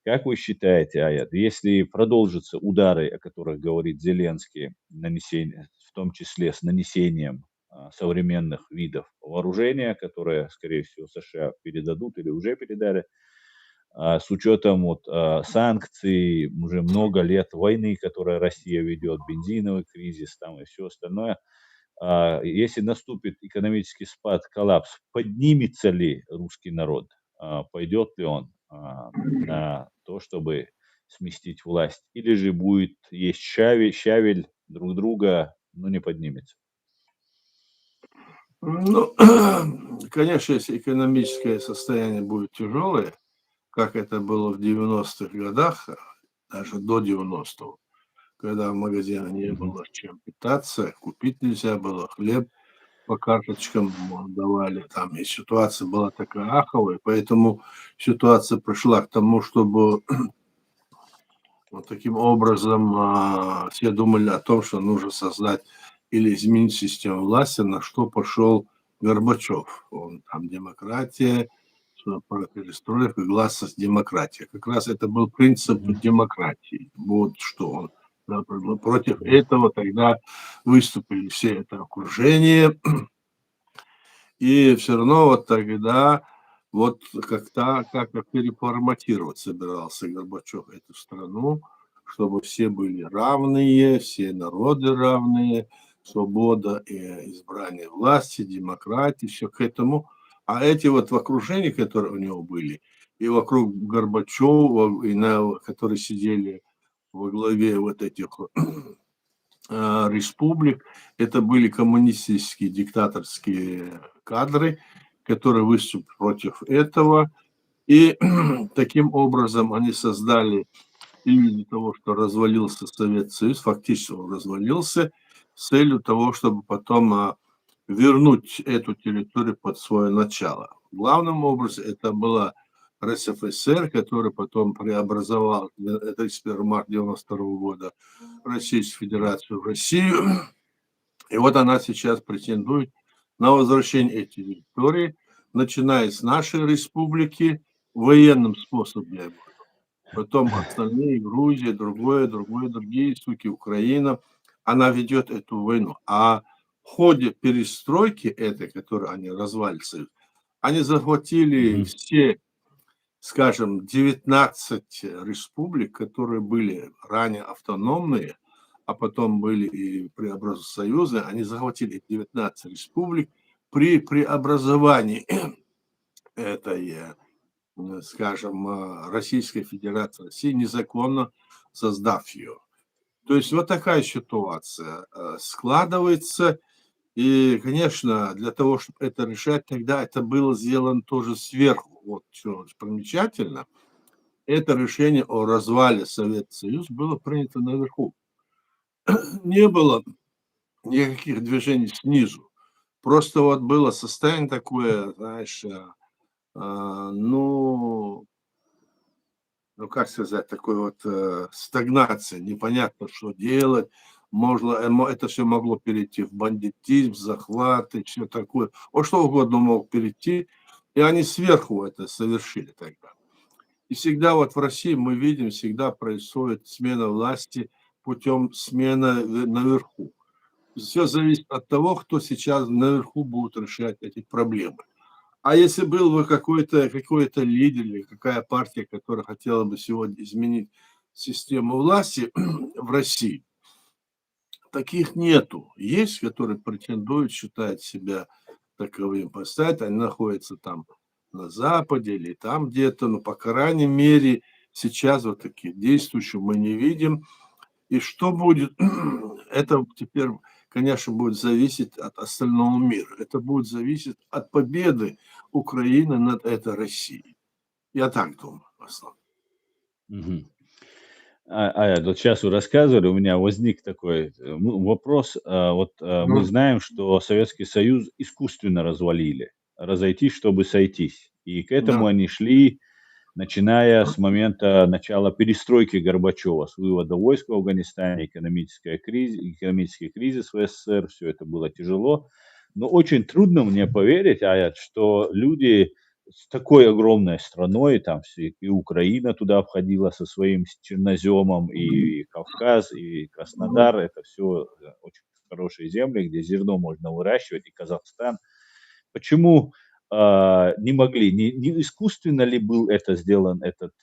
Как вы считаете, Аят, если продолжатся удары, о которых говорит Зеленский, в том числе с нанесением современных видов вооружения, которые, скорее всего, США передадут или уже передали, с учетом вот, санкций, уже много лет войны, которую Россия ведет, бензиновый кризис там и все остальное. Если наступит экономический спад, коллапс, поднимется ли русский народ? Пойдет ли он на то, чтобы сместить власть? Или же будет есть щавель друг друга, но не поднимется? Ну, конечно, если экономическое состояние будет тяжелое, как это было в 90-х годах, даже до 90-го, когда в магазине не Мгм. было чем питаться, купить нельзя было, хлеб по карточкам давали, там и ситуация была такая аховая, поэтому ситуация пришла к тому, чтобы вот таким образом все думали о том, что нужно создать или изменить систему власти, на что пошел Горбачев. Он там демократия, перестройка, гласность, демократия. Как раз это был принцип Мгм. демократии. Вот что он. Да, против этого тогда выступили все это окружение, и все равно вот тогда вот как-то переформатировать собирался Горбачев эту страну, чтобы все были равные, все народы равные, свобода и избрание власти, демократия, все к этому. А эти вот в окружении, которые у него были, и вокруг Горбачева, которые сидели во главе вот этих республик. Это были коммунистические диктаторские кадры, которые выступили против этого. И таким образом они создали именно того, что развалился Советский Союз, фактически он развалился, с целью того, чтобы потом вернуть эту территорию под свое начало. Главным образом это была РСФСР, который потом преобразовал, это 31 марта 1992 года, Российскую Федерацию в Россию. И вот она сейчас претендует на возвращение этих территорий, начиная с нашей республики, военным способом, я говорю. Потом остальные, Грузия, другие суки, Украина, она ведет эту войну. А в ходе перестройки этой, которую они развалится, они захватили все, скажем, 19 республик, которые были ранее автономные, а потом были и преобразованы союзы, они захватили 19 республик при преобразовании этой, скажем, Российской Федерации России, незаконно создав ее. То есть вот такая ситуация складывается. И, конечно, для того, чтобы это решать, тогда это было сделано тоже сверху. Вот что примечательно. Это решение о развале Советского Союза было принято наверху. Не было никаких движений снизу. Просто вот было состояние такое, знаешь, ну, как сказать, такой вот стагнация, непонятно, что делать. Можно, это все могло перейти в бандитизм, захваты, все такое. Вот что угодно мог перейти, и они сверху это совершили тогда. И всегда вот в России мы видим, всегда происходит смена власти путем смены наверху. Все зависит от того, кто сейчас наверху будет решать эти проблемы. А если был бы какой-то лидер или какая партия, которая хотела бы сегодня изменить систему власти в России, таких нету. Есть, которые претендуют, считают себя таковым поставить, они находятся там на Западе или там где-то, но, по крайней мере, сейчас вот таких действующих мы не видим. И что будет, это теперь, конечно, будет зависеть от остального мира. Это будет зависеть от победы Украины над этой Россией. Я так думаю, в основном. Мгм. Вот сейчас вы рассказывали, у меня возник такой вопрос. Мы Ну, знаем, что Советский Союз искусственно развалили, разойтись, чтобы сойтись. И к этому да. они шли, начиная с момента начала перестройки Горбачева, с вывода войск в Афганистане, экономический кризис в СССР, все это было тяжело. Но очень трудно мне поверить, Аят, что люди с такой огромной страной, там и Украина туда входила со своим черноземом, и Кавказ, и Краснодар, это все очень хорошие земли, где зерно можно выращивать, и Казахстан. Почему не могли, не искусственно ли был это сделан, этот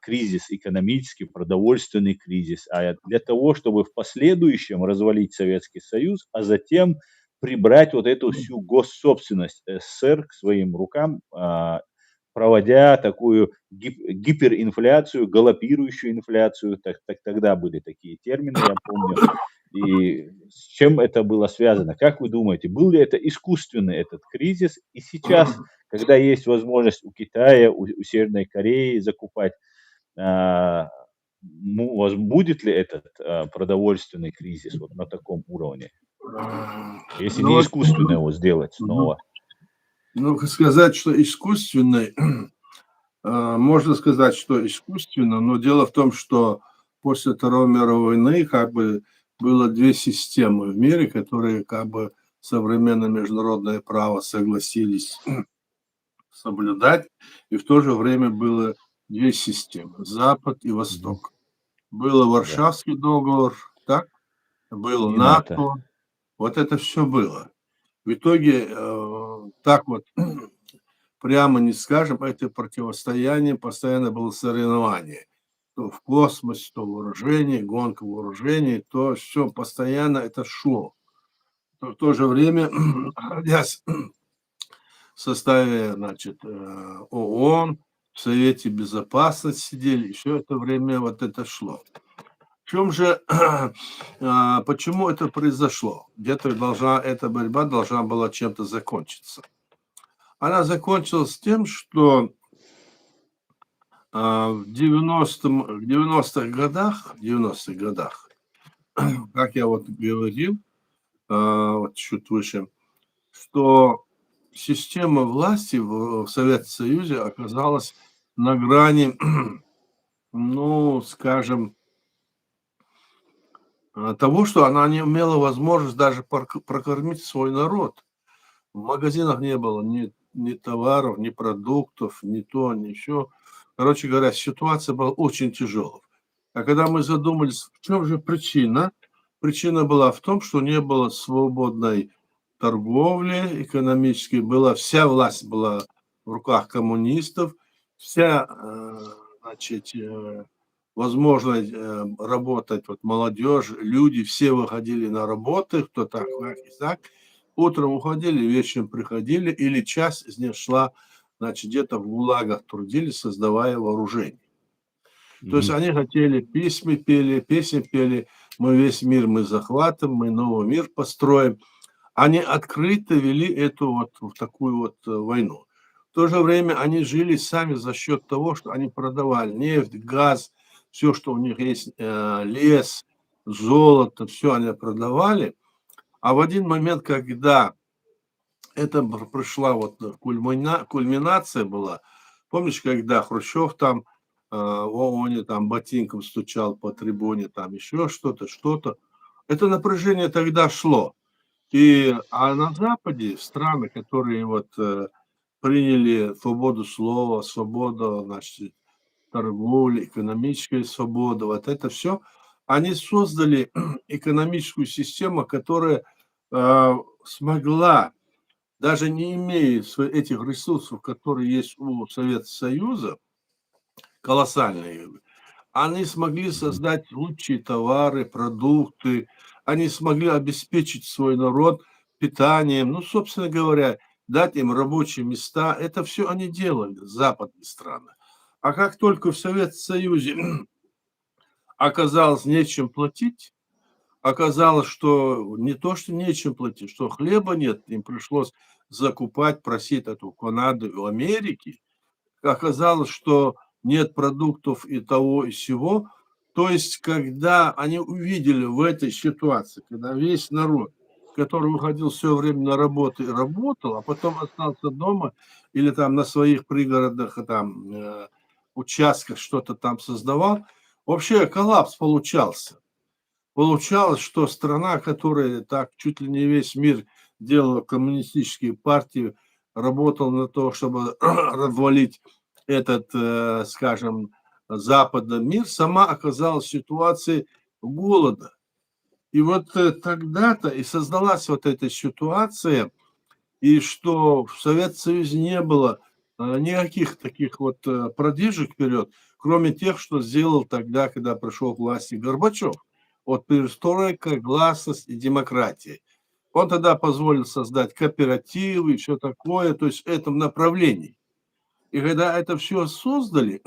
кризис экономический, продовольственный кризис, а для того, чтобы в последующем развалить Советский Союз, а затем прибрать вот эту всю госсобственность СССР к своим рукам, проводя такую гиперинфляцию, галопирующую инфляцию, тогда были такие термины, я помню. И с чем это было связано? Как вы думаете, был ли это искусственный этот кризис? И сейчас, когда есть возможность у Китая, у Северной Кореи закупать, а, будет ли этот продовольственный кризис вот на таком уровне? Если Ну, не вот, искусственно его сделать снова. ну, сказать, что искусственный, можно сказать, что искусственно, но дело в том, что после Второй мировой войны как бы было две системы в мире, которые как бы современное международное право согласились соблюдать, и в то же время было две системы – Запад и Мгм. Восток. Был Да. Варшавский договор, так? Был И НАТО. НАТО, вот это все было. В итоге так вот прямо не скажем, это противостояние, постоянно было соревнование. То в космосе, то вооружение, гонка вооружений, то все постоянно это шло. В то же время, находясь в составе, значит, ООН, в Совете Безопасности сидели, и все это время вот это шло. В чем же, почему это произошло? Где-то эта борьба должна была чем-то закончиться. Она закончилась тем, что в 90-х годах, как я вот говорил, вот чуть выше, что система власти в Советском Союзе оказалась на грани, ну, скажем, того, что она не имела возможность даже прокормить свой народ. В магазинах не было ни товаров, ни продуктов, ни то, ни сё. Короче говоря, ситуация была очень тяжелая. А когда мы задумались, в чем же причина? Причина была в том, что не было свободной торговли экономической, вся власть была в руках коммунистов, вся, значит, возможность работать, вот молодежь, люди, все выходили на работы, кто так, и так. Утром уходили, вечером приходили, или часть из них шла, значит, где-то в ГУЛАГах трудились, создавая вооружение. То есть они хотели, песни пели, мы весь мир мы захватим, мы новый мир построим. Они открыто вели эту вот такую вот войну. В то же время они жили сами за счет того, что они продавали нефть, газ, все, что у них есть, лес, золото, все они продавали. А в один момент, когда это пришла вот кульминация была, помнишь, когда Хрущев там в ООНе там ботинком стучал по трибуне, там еще что-то, это напряжение тогда шло. А на Западе, страны, которые вот приняли свободу слова, свободу, значит, торговли, экономическая свобода, вот это все, они создали экономическую систему, которая смогла, даже не имея этих ресурсов, которые есть у Советского Союза, колоссальные, они смогли создать лучшие товары, продукты, они смогли обеспечить свой народ питанием, ну, собственно говоря, дать им рабочие места. Это все они делали, западные страны. А как только в Советском Союзе оказалось нечем платить, оказалось, что не то, что нечем платить, что хлеба нет, им пришлось закупать, просить эту Канаду у Америки. Оказалось, что нет продуктов и того, и сего. То есть, когда они увидели в этой ситуации, когда весь народ, который выходил все время на работу и работал, а потом остался дома или там на своих пригородных там, участках что-то там создавал, вообще коллапс получался. Получалось, что страна, которая так чуть ли не весь мир делала коммунистические партии, работала на то, чтобы развалить этот, скажем, западный мир, сама оказалась в ситуации голода. И вот тогда-то и создалась вот эта ситуация, и что в Советском Союзе не было никаких таких вот продвижек вперед, кроме тех, что сделал тогда, когда пришел к власти Горбачев. Вот перестройка, гласность и демократия. Он тогда позволил создать кооперативы и все такое, то есть в этом направлении. И когда это все создали,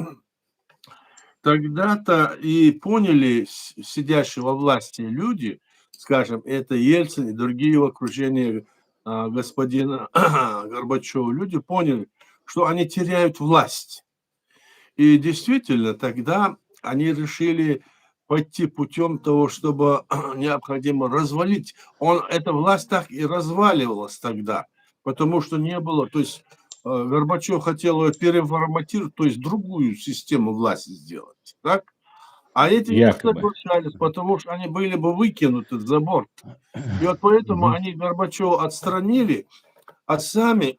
тогда-то и поняли сидящие во власти люди, скажем, это Ельцин и другие в окружении господина Горбачева, люди поняли, что они теряют власть. И действительно, тогда они решили пойти путем того, чтобы необходимо развалить. Эта власть так и разваливалась тогда, потому что не было, то есть Горбачев хотел ее переформатировать, то есть другую систему власти сделать. Так? А эти не Якобы. соглашались, потому что они были бы выкинуты за борт. И вот поэтому они Горбачева отстранили, а сами,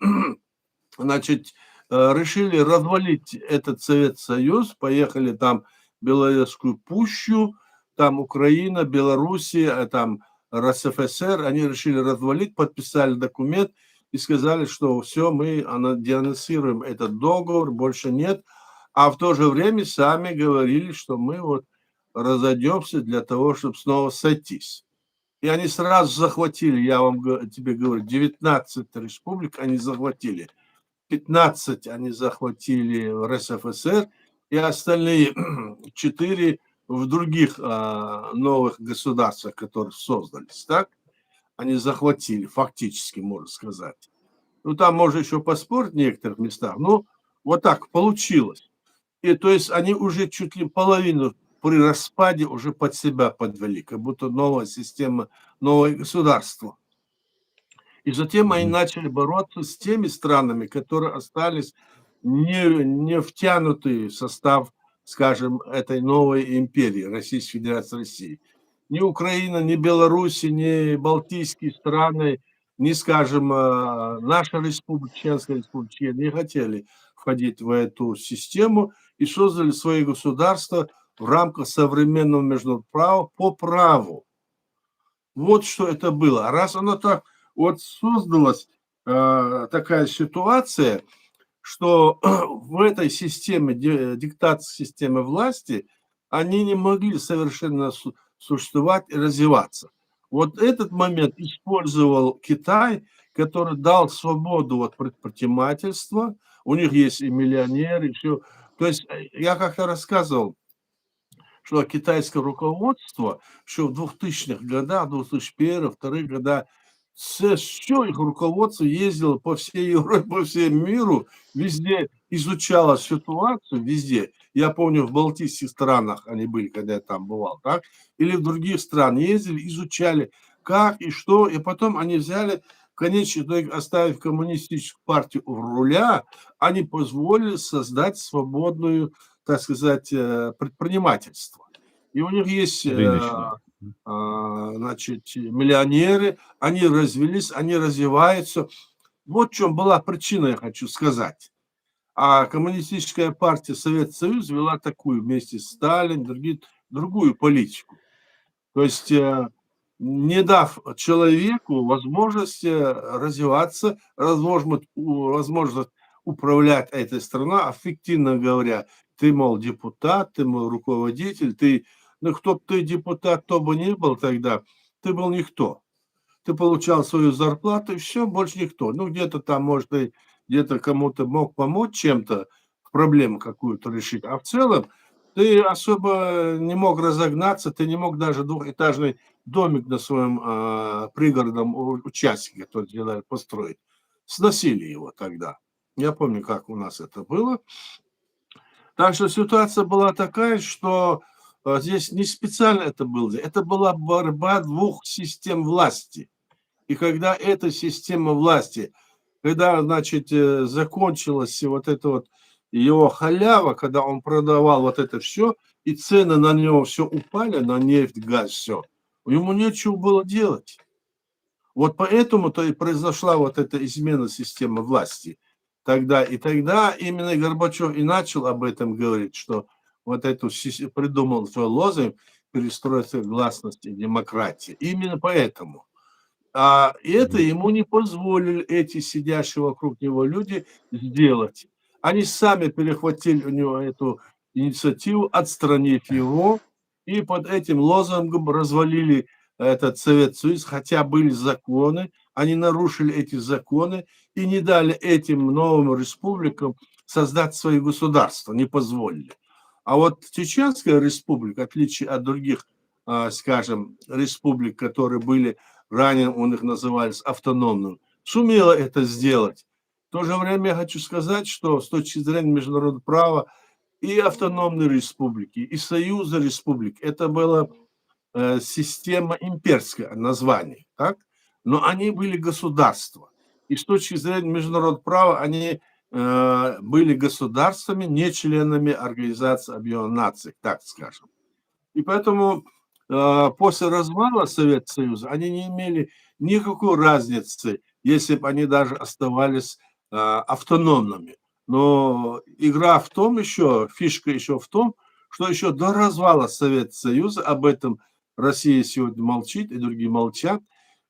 значит, решили развалить этот Советский Союз, поехали там в Беловежскую пущу, там Украина, Белоруссия, там РСФСР, они решили развалить, подписали документ и сказали, что все, мы денонсируем этот договор, больше нет, а в то же время сами говорили, что мы вот разойдемся для того, чтобы снова сойтись. И они сразу захватили, я вам тебе говорю, 19 республик они захватили. 15 они захватили в РСФСР, и остальные 4 в других новых государствах, которые создались, так? Они захватили, фактически, можно сказать. Ну, там можно еще поспорить в некоторых местах, но вот так получилось. И то есть они уже чуть ли половину при распаде уже под себя подвели, как будто новая система, новое государство. И затем они начали бороться с теми странами, которые остались не втянуты в состав, скажем, этой новой империи, Российской Федерации России. Ни Украина, ни Беларусь, ни Балтийские страны, ни, скажем, наша республика, Чеченская республика, не хотели входить в эту систему и создали свои государства в рамках современного международного права по праву. Вот что это было. А раз оно так вот создалась такая ситуация, что в этой системе, диктатской системе власти, они не могли совершенно существовать и развиваться. Вот этот момент использовал Китай, который дал свободу от предпринимательства. У них есть и миллионеры, и все. То есть я как-то рассказывал, что китайское руководство еще в 2000-х годах, 2001-2002 года, все их руководство ездило по всей Европе, по всему миру, везде изучало ситуацию, везде. Я помню, в Балтийских странах они были, когда я там бывал, так? Или в других странах ездили, изучали, как и что, и потом они взяли, в конечном итоге, оставив коммунистическую партию у руля, они позволили создать свободную, так сказать, предпринимательство. И у них есть значит, миллионеры, они развелись, они развиваются. Вот в чем была причина, я хочу сказать. А коммунистическая партия Советский Союз вела такую вместе с Сталиным, другую политику. То есть не дав человеку возможность развиваться, возможность управлять этой страной, эффективно говоря, ты, мол, депутат, ты, мол, руководитель, ты, ну, кто бы ты депутат, кто бы ни был тогда, ты был никто. Ты получал свою зарплату, и все, больше никто. Ну, где-то там, может, и где-то кому-то мог помочь чем-то, проблему какую-то решить. А в целом ты особо не мог разогнаться, ты не мог даже двухэтажный домик на своем пригородном участке, который делали, построить. Сносили его тогда. Я помню, как у нас это было. Так что ситуация была такая, что здесь не специально это было. Это была борьба двух систем власти. И когда эта система власти, когда, значит, закончилась вот эта вот его халява, когда он продавал вот это все, и цены на него все упали, на нефть, газ, все, ему нечего было делать. Вот поэтому-то и произошла вот эта измена системы власти тогда. И тогда именно Горбачев и начал об этом говорить, что вот эту придумал свой лозунг перестройка гласности и демократии. Именно поэтому. И это ему не позволили эти сидящие вокруг него люди сделать. Они сами перехватили у него эту инициативу, отстранив его, и под этим лозунгом развалили этот Совет Союз, хотя были законы, они нарушили эти законы и не дали этим новым республикам создать свои государства, не позволили. А вот Чеченская республика, в отличие от других, скажем, республик, которые были ранее, он их назывались автономным, сумела это сделать. В то же время я хочу сказать, что с точки зрения международного права и автономные республики, и союза республик, это была система имперская название, так? Но они были государства. И с точки зрения международного права они были государствами, не членами Организации Объединенных Наций, так скажем. И поэтому после развала Советского Союза они не имели никакой разницы, если бы они даже оставались автономными. Но игра в том еще, фишка еще в том, что еще до развала Советского Союза, об этом Россия сегодня молчит и другие молчат,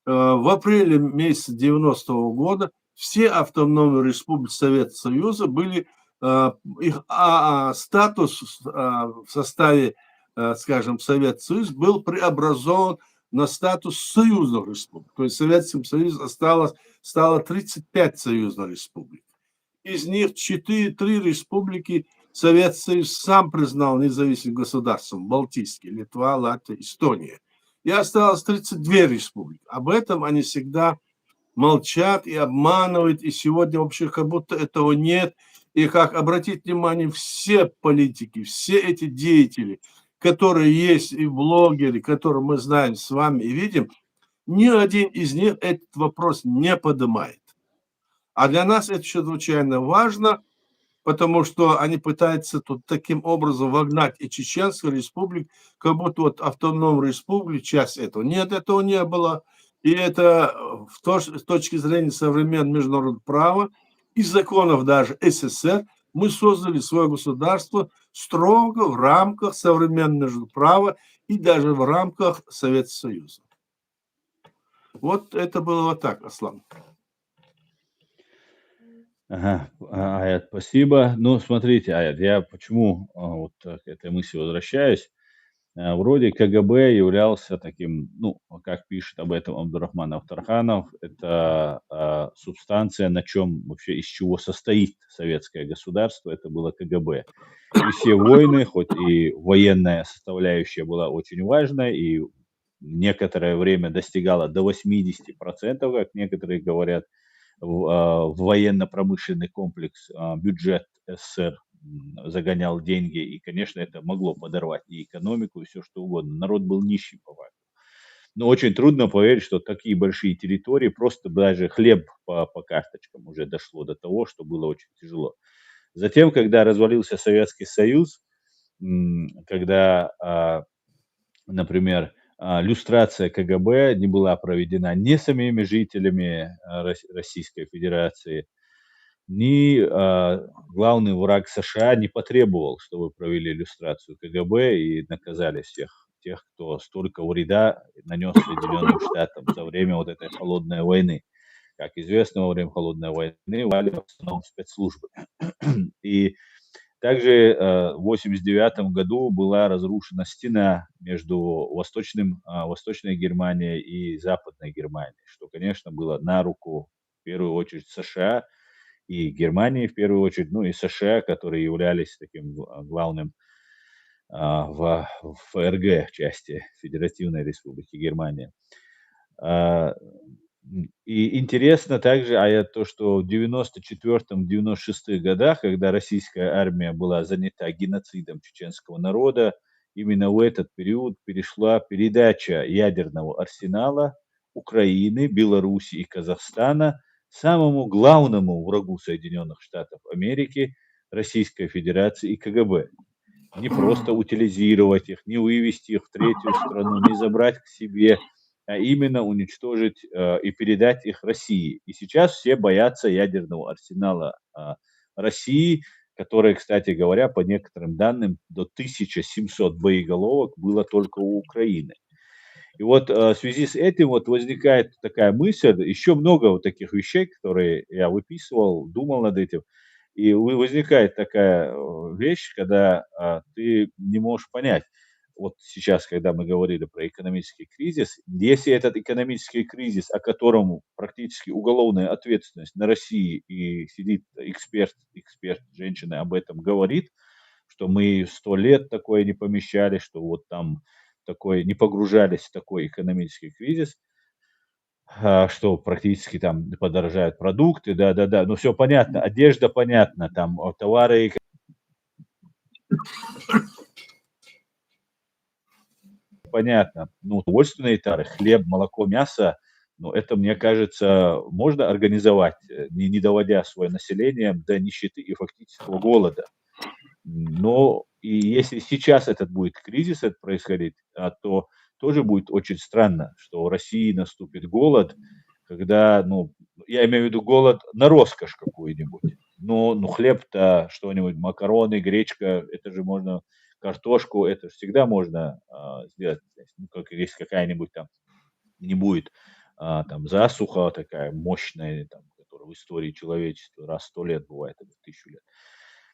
в апреле месяца 90-го года все автономные республики Советского Союза были, их статус в составе, скажем, Советский Союз был преобразован на статус союзных республик. То есть Советским Союзом стало 35 союзных республик. Из них 3 республики Советский Союз сам признал независимым государством Балтийские, Литва, Латвия, Эстония. И осталось 32 республики. Об этом они всегда молчат и обманывают, и сегодня вообще как будто этого нет. И как обратить внимание, все политики, все эти деятели, которые есть и блогеры, которые мы знаем с вами и видим, ни один из них этот вопрос не поднимает. А для нас это чрезвычайно важно, потому что они пытаются тут таким образом вогнать и Чеченскую республику, как будто вот автономная республика, часть этого. Нет, этого не было. И это с точки зрения современного международного права и законов даже СССР мы создали свое государство строго в рамках современного международного права и даже в рамках Советского Союза. Вот это было вот так, Аслан. Ага, Аят, спасибо. Ну, смотрите, Аят, я почему вот к этой мысли возвращаюсь. Вроде КГБ являлся таким, ну, как пишет об этом Абдурахман Авторханов, это субстанция, на чем вообще, из чего состоит советское государство, это было КГБ. И все войны, хоть и военная составляющая была очень важной, и некоторое время достигала до 80%, как некоторые говорят, в военно-промышленный комплекс бюджет СССР загонял деньги, и, конечно, это могло подорвать и экономику, и все что угодно. Народ был нищий по факту. Но очень трудно поверить, что такие большие территории, просто даже хлеб по карточкам уже дошло до того, что было очень тяжело. Затем, когда развалился Советский Союз, когда, например, люстрация КГБ не была проведена ни самими жителями Российской Федерации, ни главный враг США не потребовал, чтобы провели иллюстрацию КГБ и наказали всех тех, кто столько вреда нанес Соединенным Штатам за время вот этой холодной войны. Как известно, во время холодной войны воевали в основном спецслужбы. И также в 1989 году была разрушена стена между Восточной Германией и Западной Германией, что, конечно, было на руку в первую очередь США и Германии в первую очередь, ну и США, которые являлись таким главным в ФРГ, в части Федеративной Республики Германия. А, И интересно также, то, что в 94-96 годах, когда российская армия была занята геноцидом чеченского народа, именно в этот период перешла передача ядерного арсенала Украины, Беларуси и Казахстана самому главному врагу Соединенных Штатов Америки, Российской Федерации и КГБ. Не просто утилизировать их, не вывести их в третью страну, не забрать к себе, а именно уничтожить и передать их России. И сейчас все боятся ядерного арсенала России, которое, кстати говоря, по некоторым данным, до 1700 боеголовок было только у Украины. И вот в связи с этим вот возникает такая мысль, еще много вот таких вещей, которые я выписывал, думал над этим. И возникает такая вещь, когда ты не можешь понять, вот сейчас, когда мы говорили про экономический кризис, если этот экономический кризис, о котором практически уголовная ответственность на России, и сидит эксперт, женщина об этом говорит, что мы 100 лет такое не помещали, что вот там такой, не погружались в такой экономический кризис, что практически там подорожают продукты, да-да-да, ну все понятно, одежда понятно, там товары понятно, ну, продовольственные товары, хлеб, молоко, мясо, ну, это, мне кажется, можно организовать, не доводя свое население до нищеты и фактического голода. Но и если сейчас этот будет кризис это происходить, то тоже будет очень странно, что в России наступит голод, когда, ну, я имею в виду голод на роскошь какую-нибудь. Но ну, хлеб-то что-нибудь, макароны, гречка, это же можно, картошку, это же всегда можно сделать. Ну, как если какая-нибудь там не будет там засуха такая мощная, там, которая в истории человечества раз в 100 лет бывает, или в 1000 лет.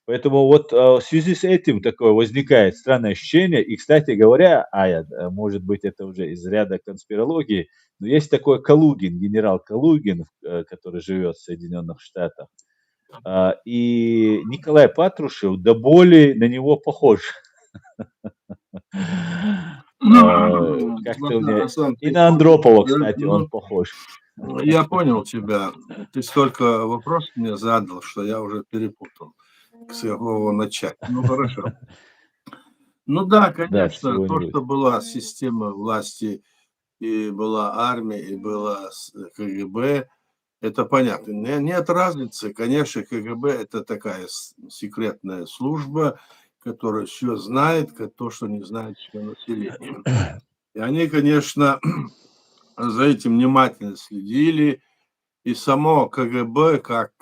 Поэтому вот в связи с этим такое возникает странное ощущение. И, кстати говоря, может быть, это уже из ряда конспирологии, но есть такой Калугин, генерал Калугин, который живет в Соединенных Штатах. И Николай Патрушев до боли на него похож. Как-то у Вот, меня Аслан, и ты на понял, Андропова, да? кстати, он похож. Я понял тебя. Ты столько вопросов мне задал, что я уже перепутал, с какого начать. Ну, хорошо. Ну да, Да, с конечно, то, чего-нибудь. что была система власти, и была армия, и была КГБ, это понятно. Нет разницы. Конечно, КГБ – это такая секретная служба, которая все знает, то, что не знает все население. И они, конечно, за этим внимательно следили. И само КГБ, как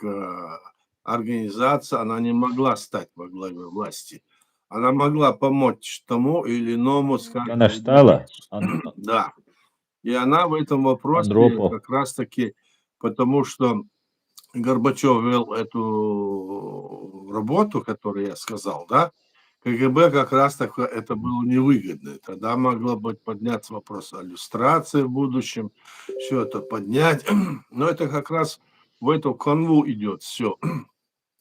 организация, она не могла стать во главе власти. Она могла помочь тому или иному, скажем, Она ж стала, да. И она в этом вопросе Андропов. как раз-таки, потому что Горбачев вел эту работу, которую я сказал, да, КГБ как раз так это Мгм. было невыгодно. Тогда могло быть подняться вопрос о люстрации в будущем, все это поднять. Но это как раз в эту канву идет все.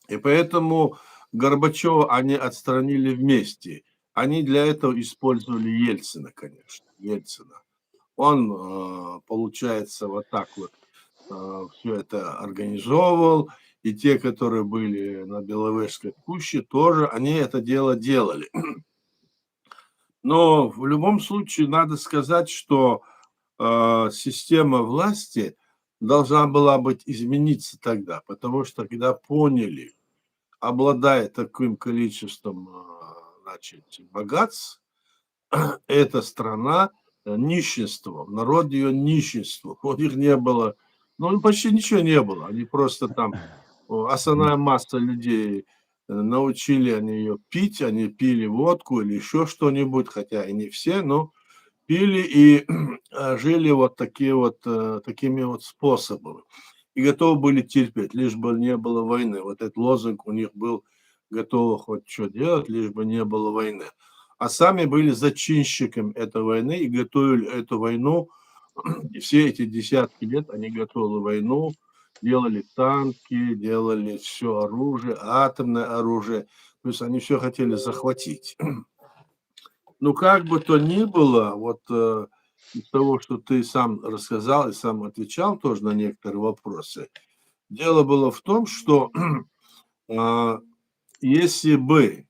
И поэтому Горбачева они отстранили вместе. Они для этого использовали Ельцина, конечно, Ельцина. Он, получается, вот так вот все это организовывал, и те, которые были на Беловежской пуще, тоже они это дело делали. Но в любом случае надо сказать, что система власти должна была быть измениться тогда, потому что когда поняли, обладая таким количеством значит, богатств, эта страна нищенство, народ ее нищенство, у них не было, ну почти ничего не было, они просто там, Мгм. основная масса людей научили они ее пить, они пили водку или еще что-нибудь, хотя и не все, но пили и жили вот такие вот такими вот способами. И готовы были терпеть, лишь бы не было войны. Вот этот лозунг у них был: готовы хоть что делать, лишь бы не было войны. А сами были зачинщиками этой войны и готовили эту войну. И все эти десятки лет они готовили войну, делали танки, делали все оружие, атомное оружие. То есть они все хотели захватить. Ну, как бы то ни было, вот из того, что ты сам рассказал и сам отвечал тоже на некоторые вопросы, дело было в том, что а, если бы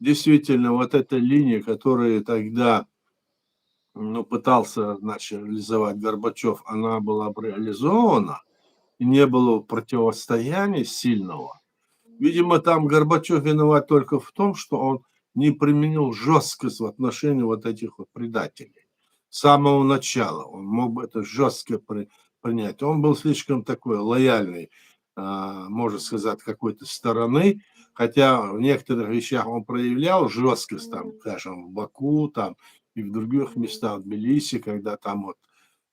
действительно вот эта линия, которая тогда ну, пытался, значит, реализовать Горбачев, она была бы реализована, и не было противостояния сильного, видимо, там Горбачев виноват только в том, что он не применил жесткость в отношении вот этих вот предателей. С самого начала он мог бы это жестко принять. Он был слишком такой лояльный, можно сказать, какой-то стороны, хотя в некоторых вещах он проявлял жесткость, там, скажем, в Баку, там, и в других местах, в Тбилиси, когда там вот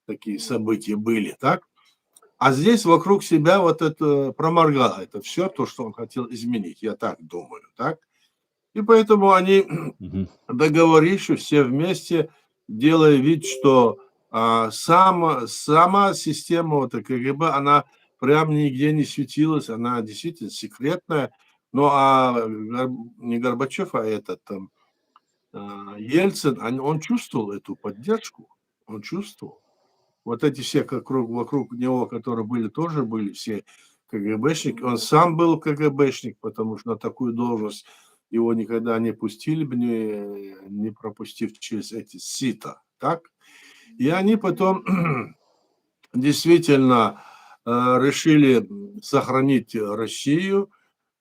такие события были, так? А здесь вокруг себя вот это проморгало это все, то, что он хотел изменить, я так думаю, так? И поэтому они, Мгм. договорившись все вместе, делая вид, что сама система вот КГБ, она прям нигде не светилась, она действительно секретная. Ну, не Горбачев, а этот Ельцин, он чувствовал эту поддержку, он чувствовал. Вот эти все вокруг него, которые были, тоже были все КГБшники. Он сам был КГБшник, потому что на такую должность его никогда не пустили бы, не пропустив через эти сито. Так? И они потом действительно решили сохранить Россию,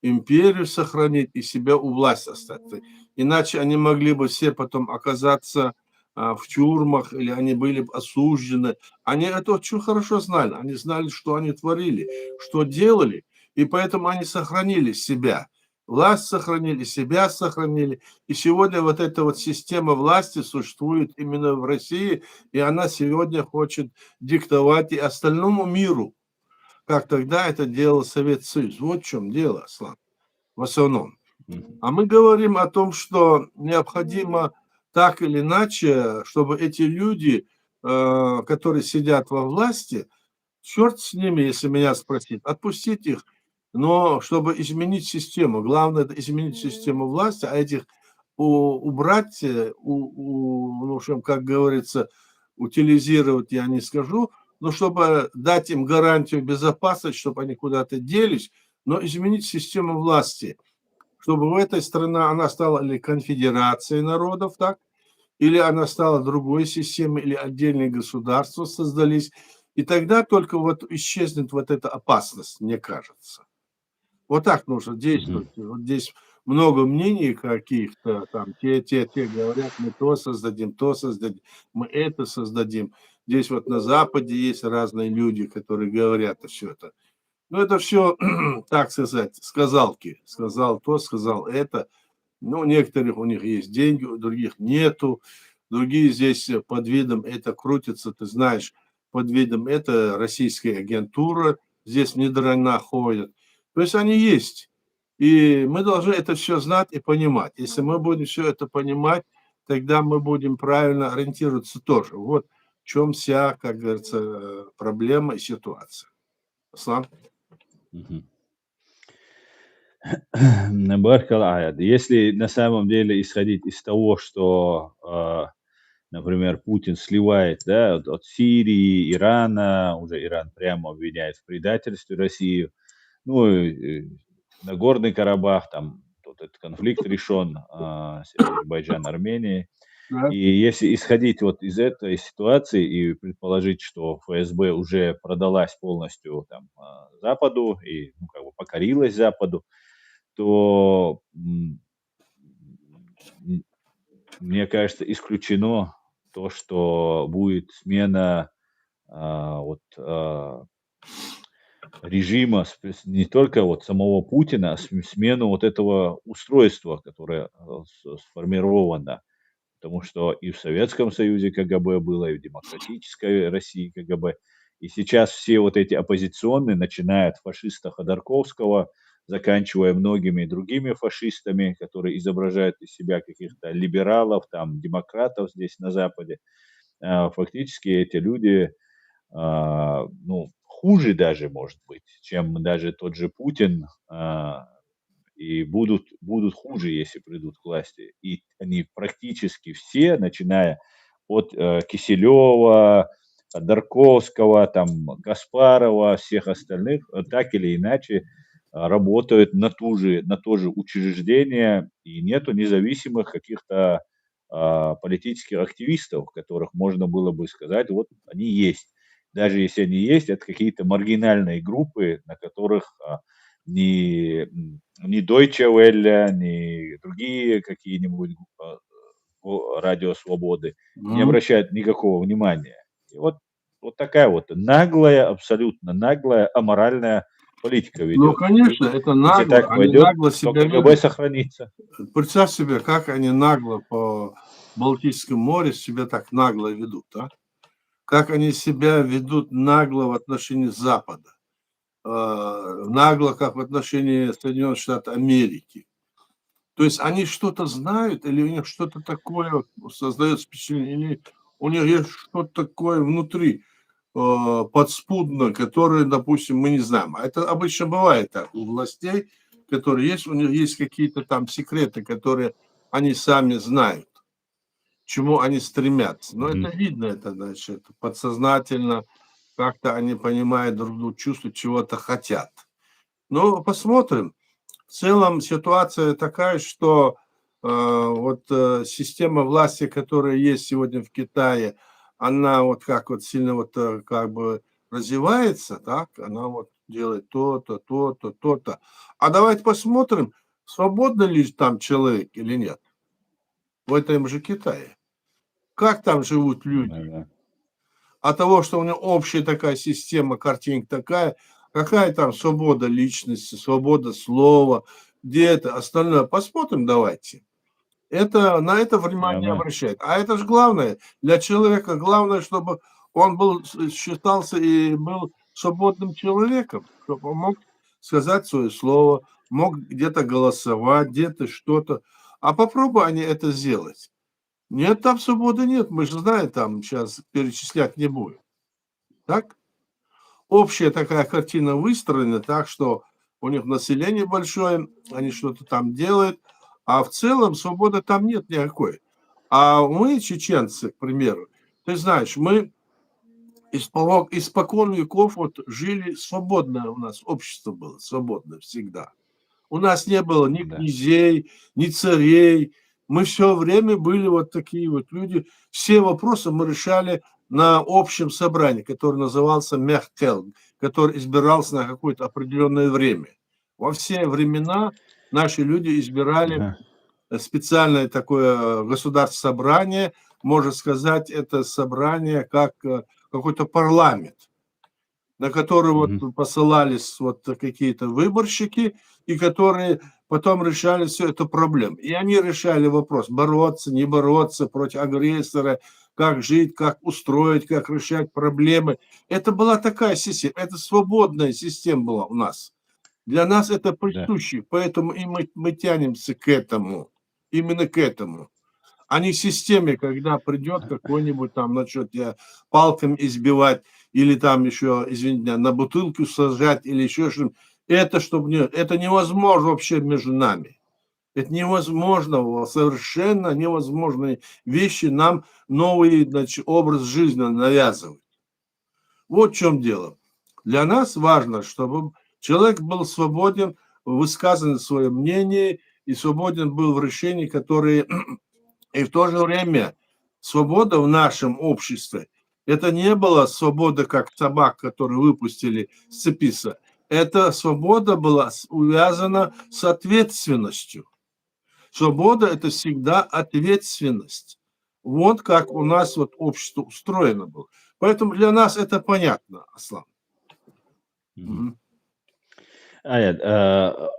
империю сохранить и себя у власти остаться. Иначе они могли бы все потом оказаться в тюрьмах, или они были бы осуждены. Они это очень хорошо знали. Они знали, что они творили, что делали, и поэтому они сохранили себя. Власть сохранили, себя сохранили. И сегодня вот эта вот система власти существует именно в России, и она сегодня хочет диктовать и остальному миру, как тогда это делал Советский Союз. Вот в чем дело, Слав, в основном. Мгм. А мы говорим о том, что необходимо так или иначе, чтобы эти люди, которые сидят во власти, черт с ними, если меня спросить, отпустить их Но чтобы изменить систему, главное это изменить систему власти, а этих убрать, ну, в общем, как говорится, утилизировать я не скажу, но чтобы дать им гарантию безопасности, чтобы они куда-то делись, но изменить систему власти, чтобы в этой стране она стала или конфедерацией народов, так, или она стала другой системой, или отдельные государства создались, и тогда только вот исчезнет вот эта опасность, мне кажется. Вот так нужно Мгм. действовать. Вот здесь много мнений каких-то, там те говорят, мы то создадим, мы это создадим. Здесь вот на Западе есть разные люди, которые говорят все это. Но это все, так сказать, сказалки. Сказал то, сказал это. Ну, у некоторых у них есть деньги, у других нету. Другие здесь под видом это крутятся, ты знаешь, под видом это российская агентура здесь внедрена ходит. То есть они есть. И мы должны это все знать и понимать. Если мы будем все это понимать, тогда мы будем правильно ориентироваться тоже. Вот в чем вся, как говорится, проблема и ситуация. Аслан? Мгм. Баркалая. Если на самом деле исходить из того, что, например, Путин сливает, да, от Сирии, Ирана, уже Иран прямо обвиняет в предательстве Россию, ну, и Нагорный Карабах, там вот этот конфликт решен, Азербайджан, Армения. Да. И если исходить вот из этой ситуации и предположить, что ФСБ уже продалась полностью там, Западу и, ну, как бы покорилась Западу, то, м, мне кажется, исключено то, что будет смена, вот, режима, не только вот самого Путина, а смену вот этого устройства, которое, сформировано. Потому что и в Советском Союзе КГБ было, и в демократической России КГБ. И сейчас все вот эти оппозиционные, начиная от фашиста Ходорковского, заканчивая многими другими фашистами, которые изображают из себя каких-то либералов, там, демократов здесь на Западе, фактически эти люди, ну, хуже даже, может быть, чем даже тот же Путин, и будут хуже, если придут к власти. И они практически все, начиная от Киселева, Ходорковского, там, Каспарова, всех остальных, так или иначе работают на то же учреждение, и нету независимых каких-то политических активистов, которых можно было бы сказать, вот они есть. Даже если они есть, это какие-то маргинальные группы, на которых ни, ни Deutsche Welle, ни другие какие-нибудь радио свободы не Мгм. обращают никакого внимания. И вот такая вот наглая, абсолютно наглая, аморальная политика Ну, ведется. И конечно, это если нагло. так Они пойдет, нагло то себя КГБ ведут. сохранится. Представь себе, как они нагло по Балтийскому морю себя так нагло ведут, а? Как они себя ведут нагло в отношении Запада, нагло, как в отношении Соединенных Штатов Америки. То есть они что-то знают, или у них что-то такое создается впечатление, или у них есть что-то такое внутри, подспудно, которое, допустим, мы не знаем. А это обычно бывает так у властей, которые есть, у них есть какие-то там секреты, которые они сами знают, к чему они стремятся. Но Мгм. это видно, это, значит, подсознательно, как-то они понимают друг друга, чувствуют, чего-то хотят. Ну, посмотрим. В целом ситуация такая, что вот система власти, которая есть сегодня в Китае, она вот как вот сильно вот как бы развивается, так, она вот делает то-то, то-то, то-то. А давайте посмотрим, свободный ли там человек или нет в этом же Китае. Как там живут люди? Да-да. От того, что у него общая такая система, картинка такая, какая там свобода личности, свобода слова, где это остальное. Посмотрим давайте. Это, на это внимание Да-да. обращает. А это же главное. Для человека главное, чтобы он был, считался и был свободным человеком, чтобы он мог сказать свое слово, мог где-то голосовать, где-то что-то. А попробуй они это сделать. Нет, там свободы нет. Мы же знаем, там сейчас перечислять не будем. Так? Общая такая картина выстроена так, что у них население большое, они что-то там делают, а в целом свободы там нет никакой. А мы, чеченцы, к примеру, ты знаешь, мы испокон веков вот жили свободное у нас общество было, свободное всегда. У нас не было ни Да. князей, ни царей. Мы все время были вот такие вот люди. Все вопросы мы решали на общем собрании, которое назывался Мехтел, который избирался на какое-то определенное время. Во все времена наши люди избирали Ага. специальное такое государственное собрание, можно сказать, это собрание как какой-то парламент, на который вот Мгм. посылались вот какие-то выборщики, и которые потом решали всю эту проблему. И они решали вопрос, бороться, не бороться против агрессора, как жить, как устроить, как решать проблемы. Это была такая система, это свободная система была у нас. Для нас это Да. присуще, поэтому и мы тянемся к этому, именно к этому. А не системе, когда придет какой-нибудь там, начнет тебя палками избивать, или там еще, извините, на бутылку сажать, или еще что-нибудь. Это, чтобы не, это невозможно вообще между нами. Это невозможно, совершенно невозможные вещи нам новый, значит, образ жизни навязывают. Вот в чем дело. Для нас важно, чтобы человек был свободен в высказывании свое мнение и свободен был в решении, которые... И в то же время свобода в нашем обществе, это не была свобода, как собак, которые выпустили с цеписа. Эта свобода была увязана с ответственностью. Свобода – это всегда ответственность. Вот как у нас вот общество устроено было. Поэтому для нас это понятно, Аслан. Мгм. Аят,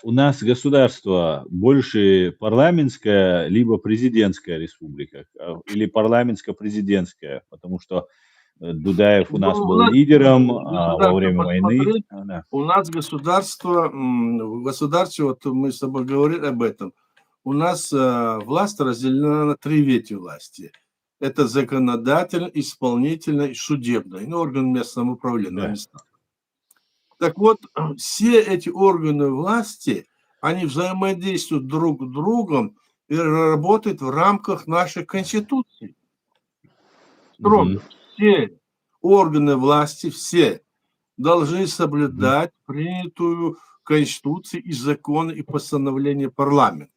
у нас государство больше парламентская, либо президентская республика, или парламентско-президентская, потому что Дудаев у Ну, нас у был нас лидером во государство время войны. посмотреть, Да. у нас государство, в государстве, вот мы с тобой говорили об этом, у нас власть разделена на три ветви власти. Это законодательная, исполнительная и судебная, ну, орган местного самоуправления на Да. местах. Так вот, все эти органы власти, они взаимодействуют друг с другом и работают в рамках нашей Конституции. Мгм. Строго. Все органы власти, все должны Мгм. соблюдать принятую Конституцию и законы и постановления парламента,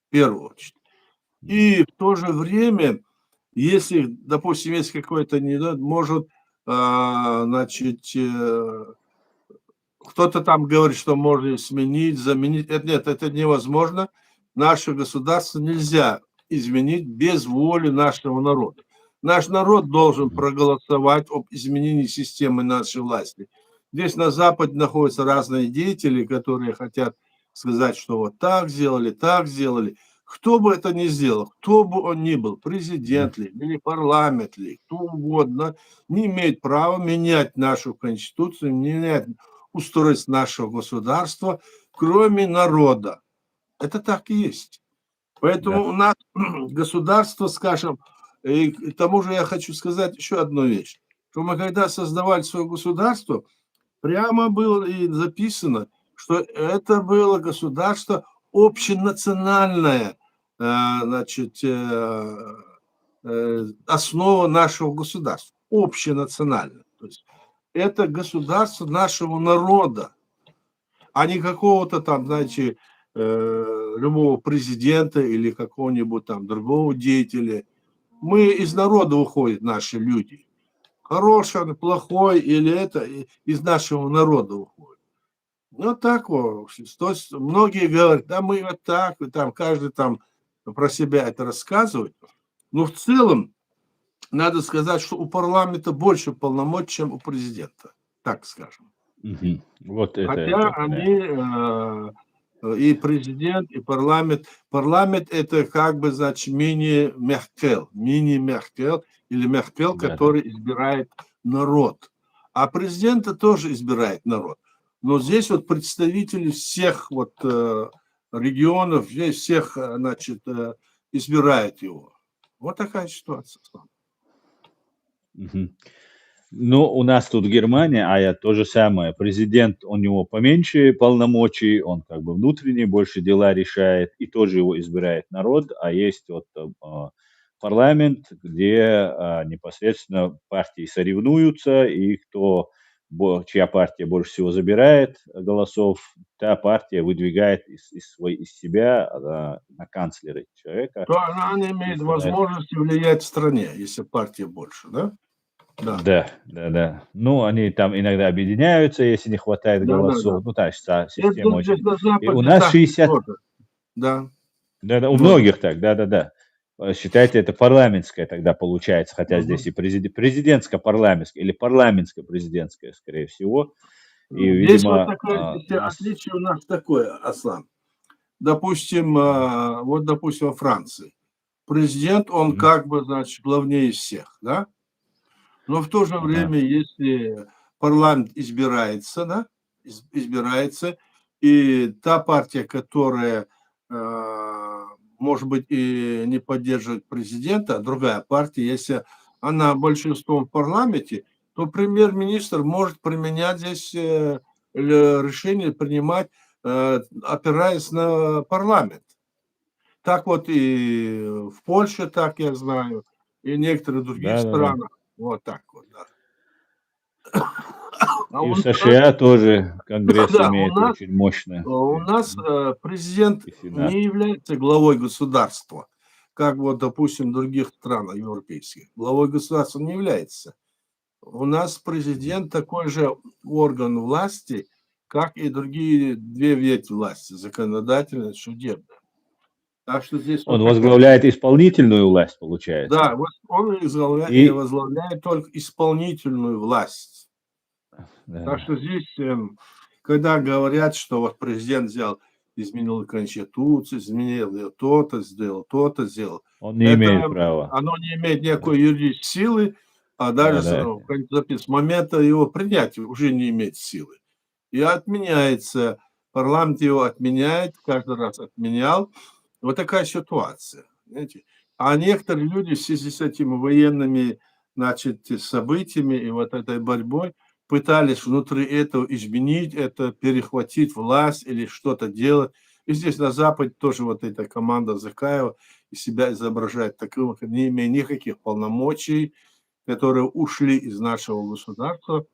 в первую очередь. Мгм. И в то же время, если, допустим, есть какой-то недо, может, значит, кто-то там говорит, что можно сменить, заменить. Нет, это невозможно. Наше государство нельзя изменить без воли нашего народа. Наш народ должен Мгм. проголосовать об изменении системы нашей власти. Здесь на Западе находятся разные деятели, которые хотят сказать, что вот так сделали, так сделали. Кто бы это ни сделал, кто бы он ни был, Мгм. президент ли, или парламент ли, кто угодно, не имеет права менять нашу конституцию, менять устройство нашего государства, кроме народа. Это так и есть. Да. Поэтому у нас государство, скажем, и к тому же я хочу сказать еще одну вещь, что мы когда создавали свое государство, прямо было и записано, что это было государство общенациональное, значит, основа нашего государства, общенациональное. То есть это государство нашего народа, а не какого-то там, знаете, любого президента или какого-нибудь там другого деятеля. Мы из народа уходят наши люди. Хороший, плохой или это из нашего народа уходит. Ну, так вот. То есть многие говорят, да мы вот так, и там каждый там про себя это рассказывает. Но в целом надо сказать, что у парламента больше полномочий, чем у президента. Так скажем. Мгм. Вот Хотя это, да. они и президент, и парламент. Парламент это как бы, значит, мини-Меркель, или Меркель, Да, да. который избирает народ. А президента тоже избирает народ. Но здесь вот представители всех вот регионов, здесь всех, значит, избирают его. Вот такая ситуация. Мгм. Ну, у нас тут Германия, то же самое. Президент, у него поменьше полномочий, он как бы внутренние больше дела решает, и тоже его избирает народ, а есть вот парламент, где непосредственно партии соревнуются, и чья партия больше всего забирает голосов, та партия выдвигает из себя на канцлера человека. То она И имеет становится. возможность влиять в стране, если партия больше, да? Да, Да, да-да. Ну, они там иногда объединяются, если не хватает да-да-да. голосов. Ну, та система Это здесь очень. на И у Западе нас так 60. тоже. Да, Да-да, у вот. многих так, да-да-да. Считайте, это парламентская тогда получается, хотя здесь Мгм. и президентско-парламентская или парламентско-президентская, скорее всего. И, Здесь вот видимо, такое у нас. отличие у нас такое, Аслан. Допустим, Мгм, вот, допустим, во Франции. Президент, он мгм, как бы, значит, главнее из всех, да? Но в то же ага, время, если парламент избирается, да, избирается, и та партия, которая, может быть, и не поддерживает президента, а другая партия, если она большинством в парламенте, то премьер-министр может применять здесь решение принимать, опираясь на парламент. Так вот и в Польше, так я знаю, и в некоторых других да-да-да. странах. Вот так вот, да. А И у в нас, США тоже Конгресс да, имеет очень мощное. у нас президент И Сенат. не является главой государства, как вот, допустим, в других странах европейских. Главой государства он не является. У нас Мгм. президент такой же орган власти, как и другие две ветви власти, законодательная, судебная. Так что здесь вот Он такая. возглавляет исполнительную власть, получается. Да, вот он И возглавляет только исполнительную власть. Так да, что здесь, когда говорят, что вот президент изменил Конституцию, изменил то-то, сделал то-то, сделал, он не это имеет права. оно не имеет Да, никакой юридической силы, а даже да-да. с момента его принятия уже не имеет силы. И отменяется, парламент его отменяет, каждый раз отменял. Вот такая ситуация, знаете. А некоторые люди в связи с этими военными, значит, событиями и вот этой борьбой пытались внутри этого изменить это, перехватить власть или что-то делать. И здесь на Западе тоже вот эта команда Закаева из себя изображает такого, не имея никаких полномочий, которые ушли из нашего государства,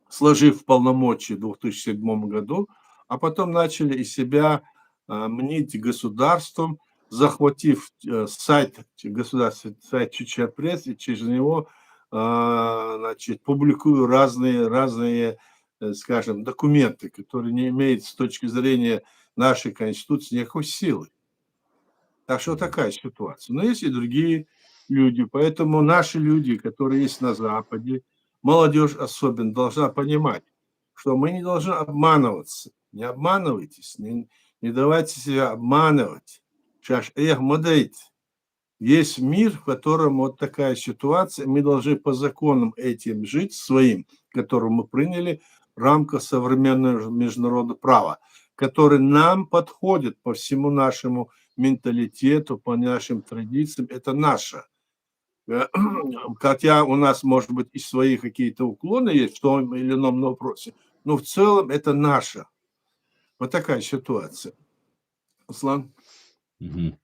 сложив полномочия в 2007 году, а потом начали из себя мнить государством, захватив сайт государственный, сайт Чечен-пресс, и через него значит, публикую разные, скажем, документы, которые не имеют с точки зрения нашей Конституции никакой силы. Так что Мгм. такая ситуация. Но есть и другие люди, поэтому наши люди, которые есть на Западе, молодежь особенно, должна понимать, что мы не должны обманываться. Не обманывайтесь, не давайте себя обманывать. Сейчас модейт. Есть мир, в котором вот такая ситуация, мы должны по законам этим жить, своим, который мы приняли в рамках современного международного права, который нам подходит по всему нашему менталитету, по нашим традициям. Это наше. Э, Хотя у нас, может быть, и свои какие-то уклоны есть в том или ином вопросе, но в целом это наше. Вот такая ситуация. Аслан? Мгм.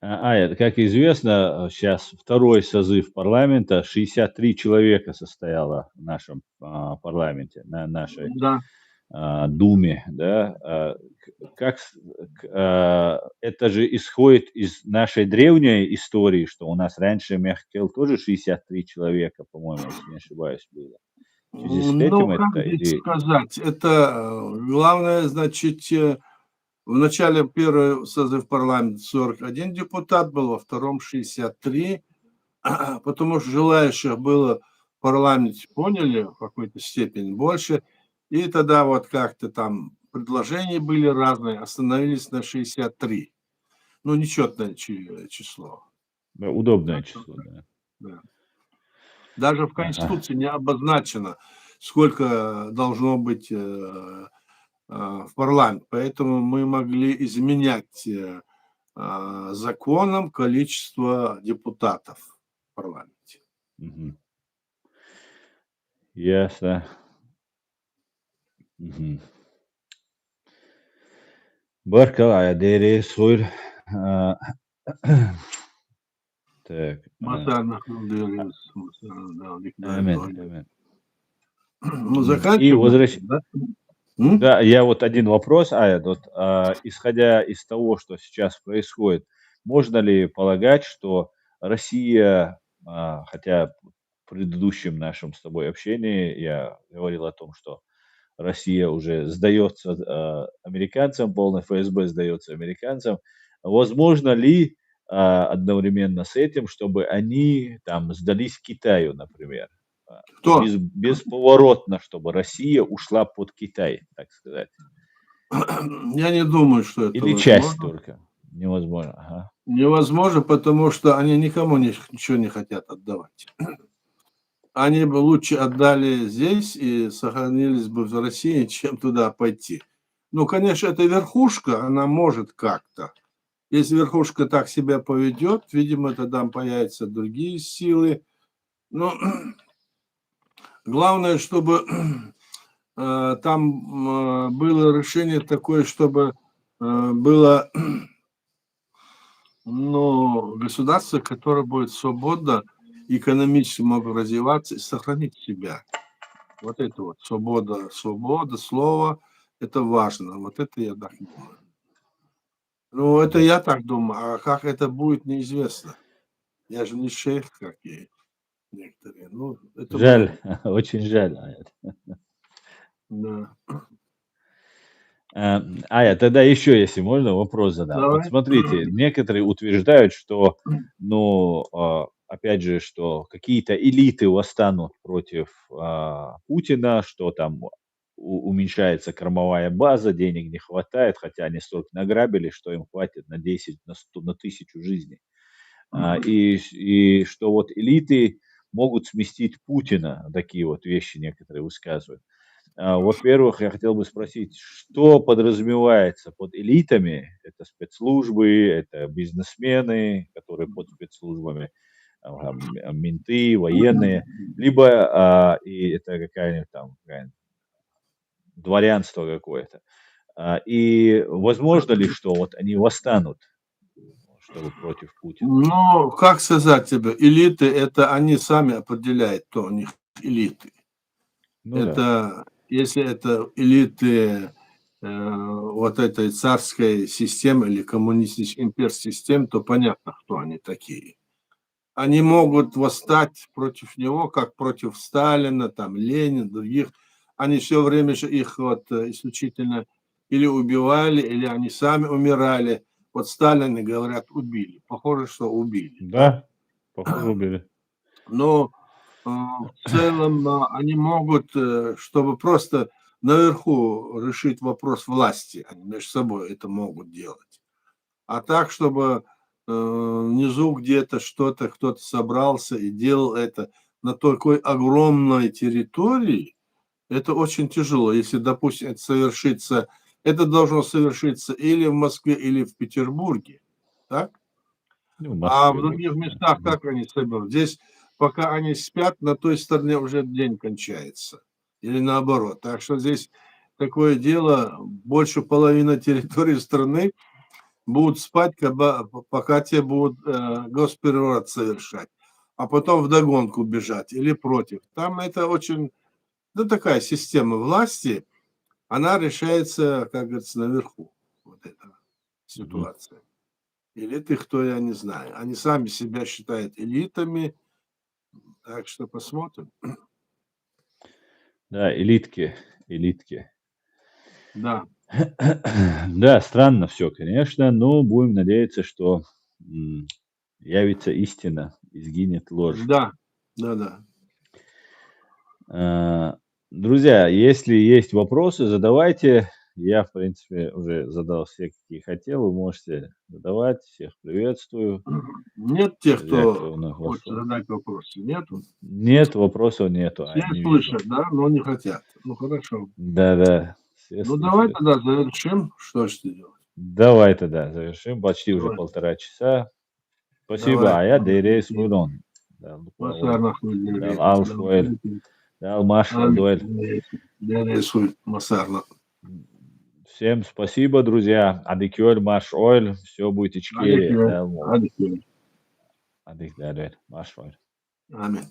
Как известно, сейчас второй созыв парламента, 63 человека состояло в нашем парламенте, на нашей Да. Думе, да. Это же исходит из нашей древней истории, что у нас раньше, мягко тоже 63 человека, по-моему, если не ошибаюсь, было. В связи с Ну, этим как это здесь или. сказать, это главное, значит, в начале первый созыв парламента 41 депутат был, во втором 63, потому что желающих было в парламенте, поняли, в какой-то степени больше, и тогда вот как-то там предложения были разные, остановились на 63. Ну, нечетное число. Да, удобное Так что, число, да. да. Даже в Ага. Конституции не обозначено, сколько должно быть в парламент. Поэтому мы могли изменять законом количество депутатов в парламенте. Мгм. ясно. Мгм. Баркалая Дересур. А, Так. Масарнах Дерес, да, Амен, Виктор. амен. Ну, И заканчиваем, возвращ... да? Да, я вот один вопрос, вот, исходя из того, что сейчас происходит, можно ли полагать, что Россия, хотя в предыдущем нашем с тобой общении я говорил о том, что Россия уже сдается американцам, полный ФСБ сдается американцам, возможно ли одновременно с этим, чтобы они там сдались Китаю, например? Кто? Бесповоротно, чтобы Россия ушла под Китай, так сказать. Я не думаю, что это Или часть возможно. только? Невозможно. Ага. Невозможно, потому что они никому ничего не хотят отдавать. Они бы лучше отдали здесь и сохранились бы в России, чем туда пойти. Ну, конечно, эта верхушка, она может как-то. Если верхушка так себя поведет, видимо, тогда появятся другие силы. Но главное, чтобы там было решение такое, чтобы было государство, которое будет свободно, экономически могло развиваться и сохранить себя. Вот это вот свобода слова, это важно. Вот это я так думаю. Ну, это Да. я так думаю, а как это будет, неизвестно. Я же не шейх, как и некоторые. Ну, это мое Жаль, мнение. очень жаль. Да. Тогда еще, если можно, вопрос задам. Вот Давай. смотрите, некоторые утверждают, что, ну, опять же, что какие-то элиты восстанут против Путина, что там уменьшается кормовая база, денег не хватает, хотя они столько награбили, что им хватит на 10, на 100, на 1000 жизней. И что вот элиты могут сместить Путина, такие вот вещи некоторые высказывают. Во-первых, я хотел бы спросить, что подразумевается под элитами? Это спецслужбы, это бизнесмены, которые под спецслужбами, менты, военные, либо и это какая-нибудь там дворянство какое-то. И возможно ли, что вот они восстанут, чтобы против Путина? Ну, как сказать тебе, элиты, это они сами определяют, кто у них элиты. Ну да. Это, если это элиты вот этой царской системы или коммунистической имперской системы, то понятно, кто они такие. Они могут восстать против него, как против Сталина, там, Ленина, других. Они все время же их вот исключительно или убивали, или они сами умирали. Вот Сталина, говорят, убили. Похоже, что убили, да? Да, похоже, убили. Но в целом они могут, чтобы просто наверху решить вопрос власти, они между собой это могут делать. А так, чтобы внизу где-то что-то кто-то собрался и делал это на такой огромной территории, это очень тяжело. Если, допустим, это должно совершиться или в Москве, или в Петербурге, так? Ну, в А в Москве других больше, да. местах Мгм. как они соберут? Здесь, пока они спят, на той стороне уже день кончается. Или наоборот. Так что здесь такое дело, больше половины территории страны будут спать, пока те будут госпереворот совершать, а потом вдогонку бежать или против. Там это очень, ну, такая система власти, она решается, как говорится, наверху. Вот эта Мгм. ситуация. Элиты кто, я не знаю. Они сами себя считают элитами, так что посмотрим. Да, элитки, элитки. Да, Да, странно все, конечно, но будем надеяться, что м, явится истина и сгинет ложь. да, да-да. А, Друзья, если есть вопросы, задавайте. Я, в принципе, уже задал все, какие хотел. Вы можете задавать. Всех приветствую. Нет тех, Друзья, кто кто у нас хочет вошел. задать вопросы? Нету? Нет, вопросов нету, Все не вижу. слышат, да, но не хотят. Ну, хорошо. Да-да, все Ну, давай слушают. тогда завершим. Что ж ты делать? Давай тогда завершим. Почти уже Давай, 1,5 часа. Спасибо. давай. А я Дерейс Мудон. Да, Масар да, Нахмедиевич. Алшвель. Да, Маш, Дуэль. Всем спасибо, друзья. Адикёль, Маш, Ойль. Все будет ичкери. Hadi köy. Adik, Маш, Ойль. Amin.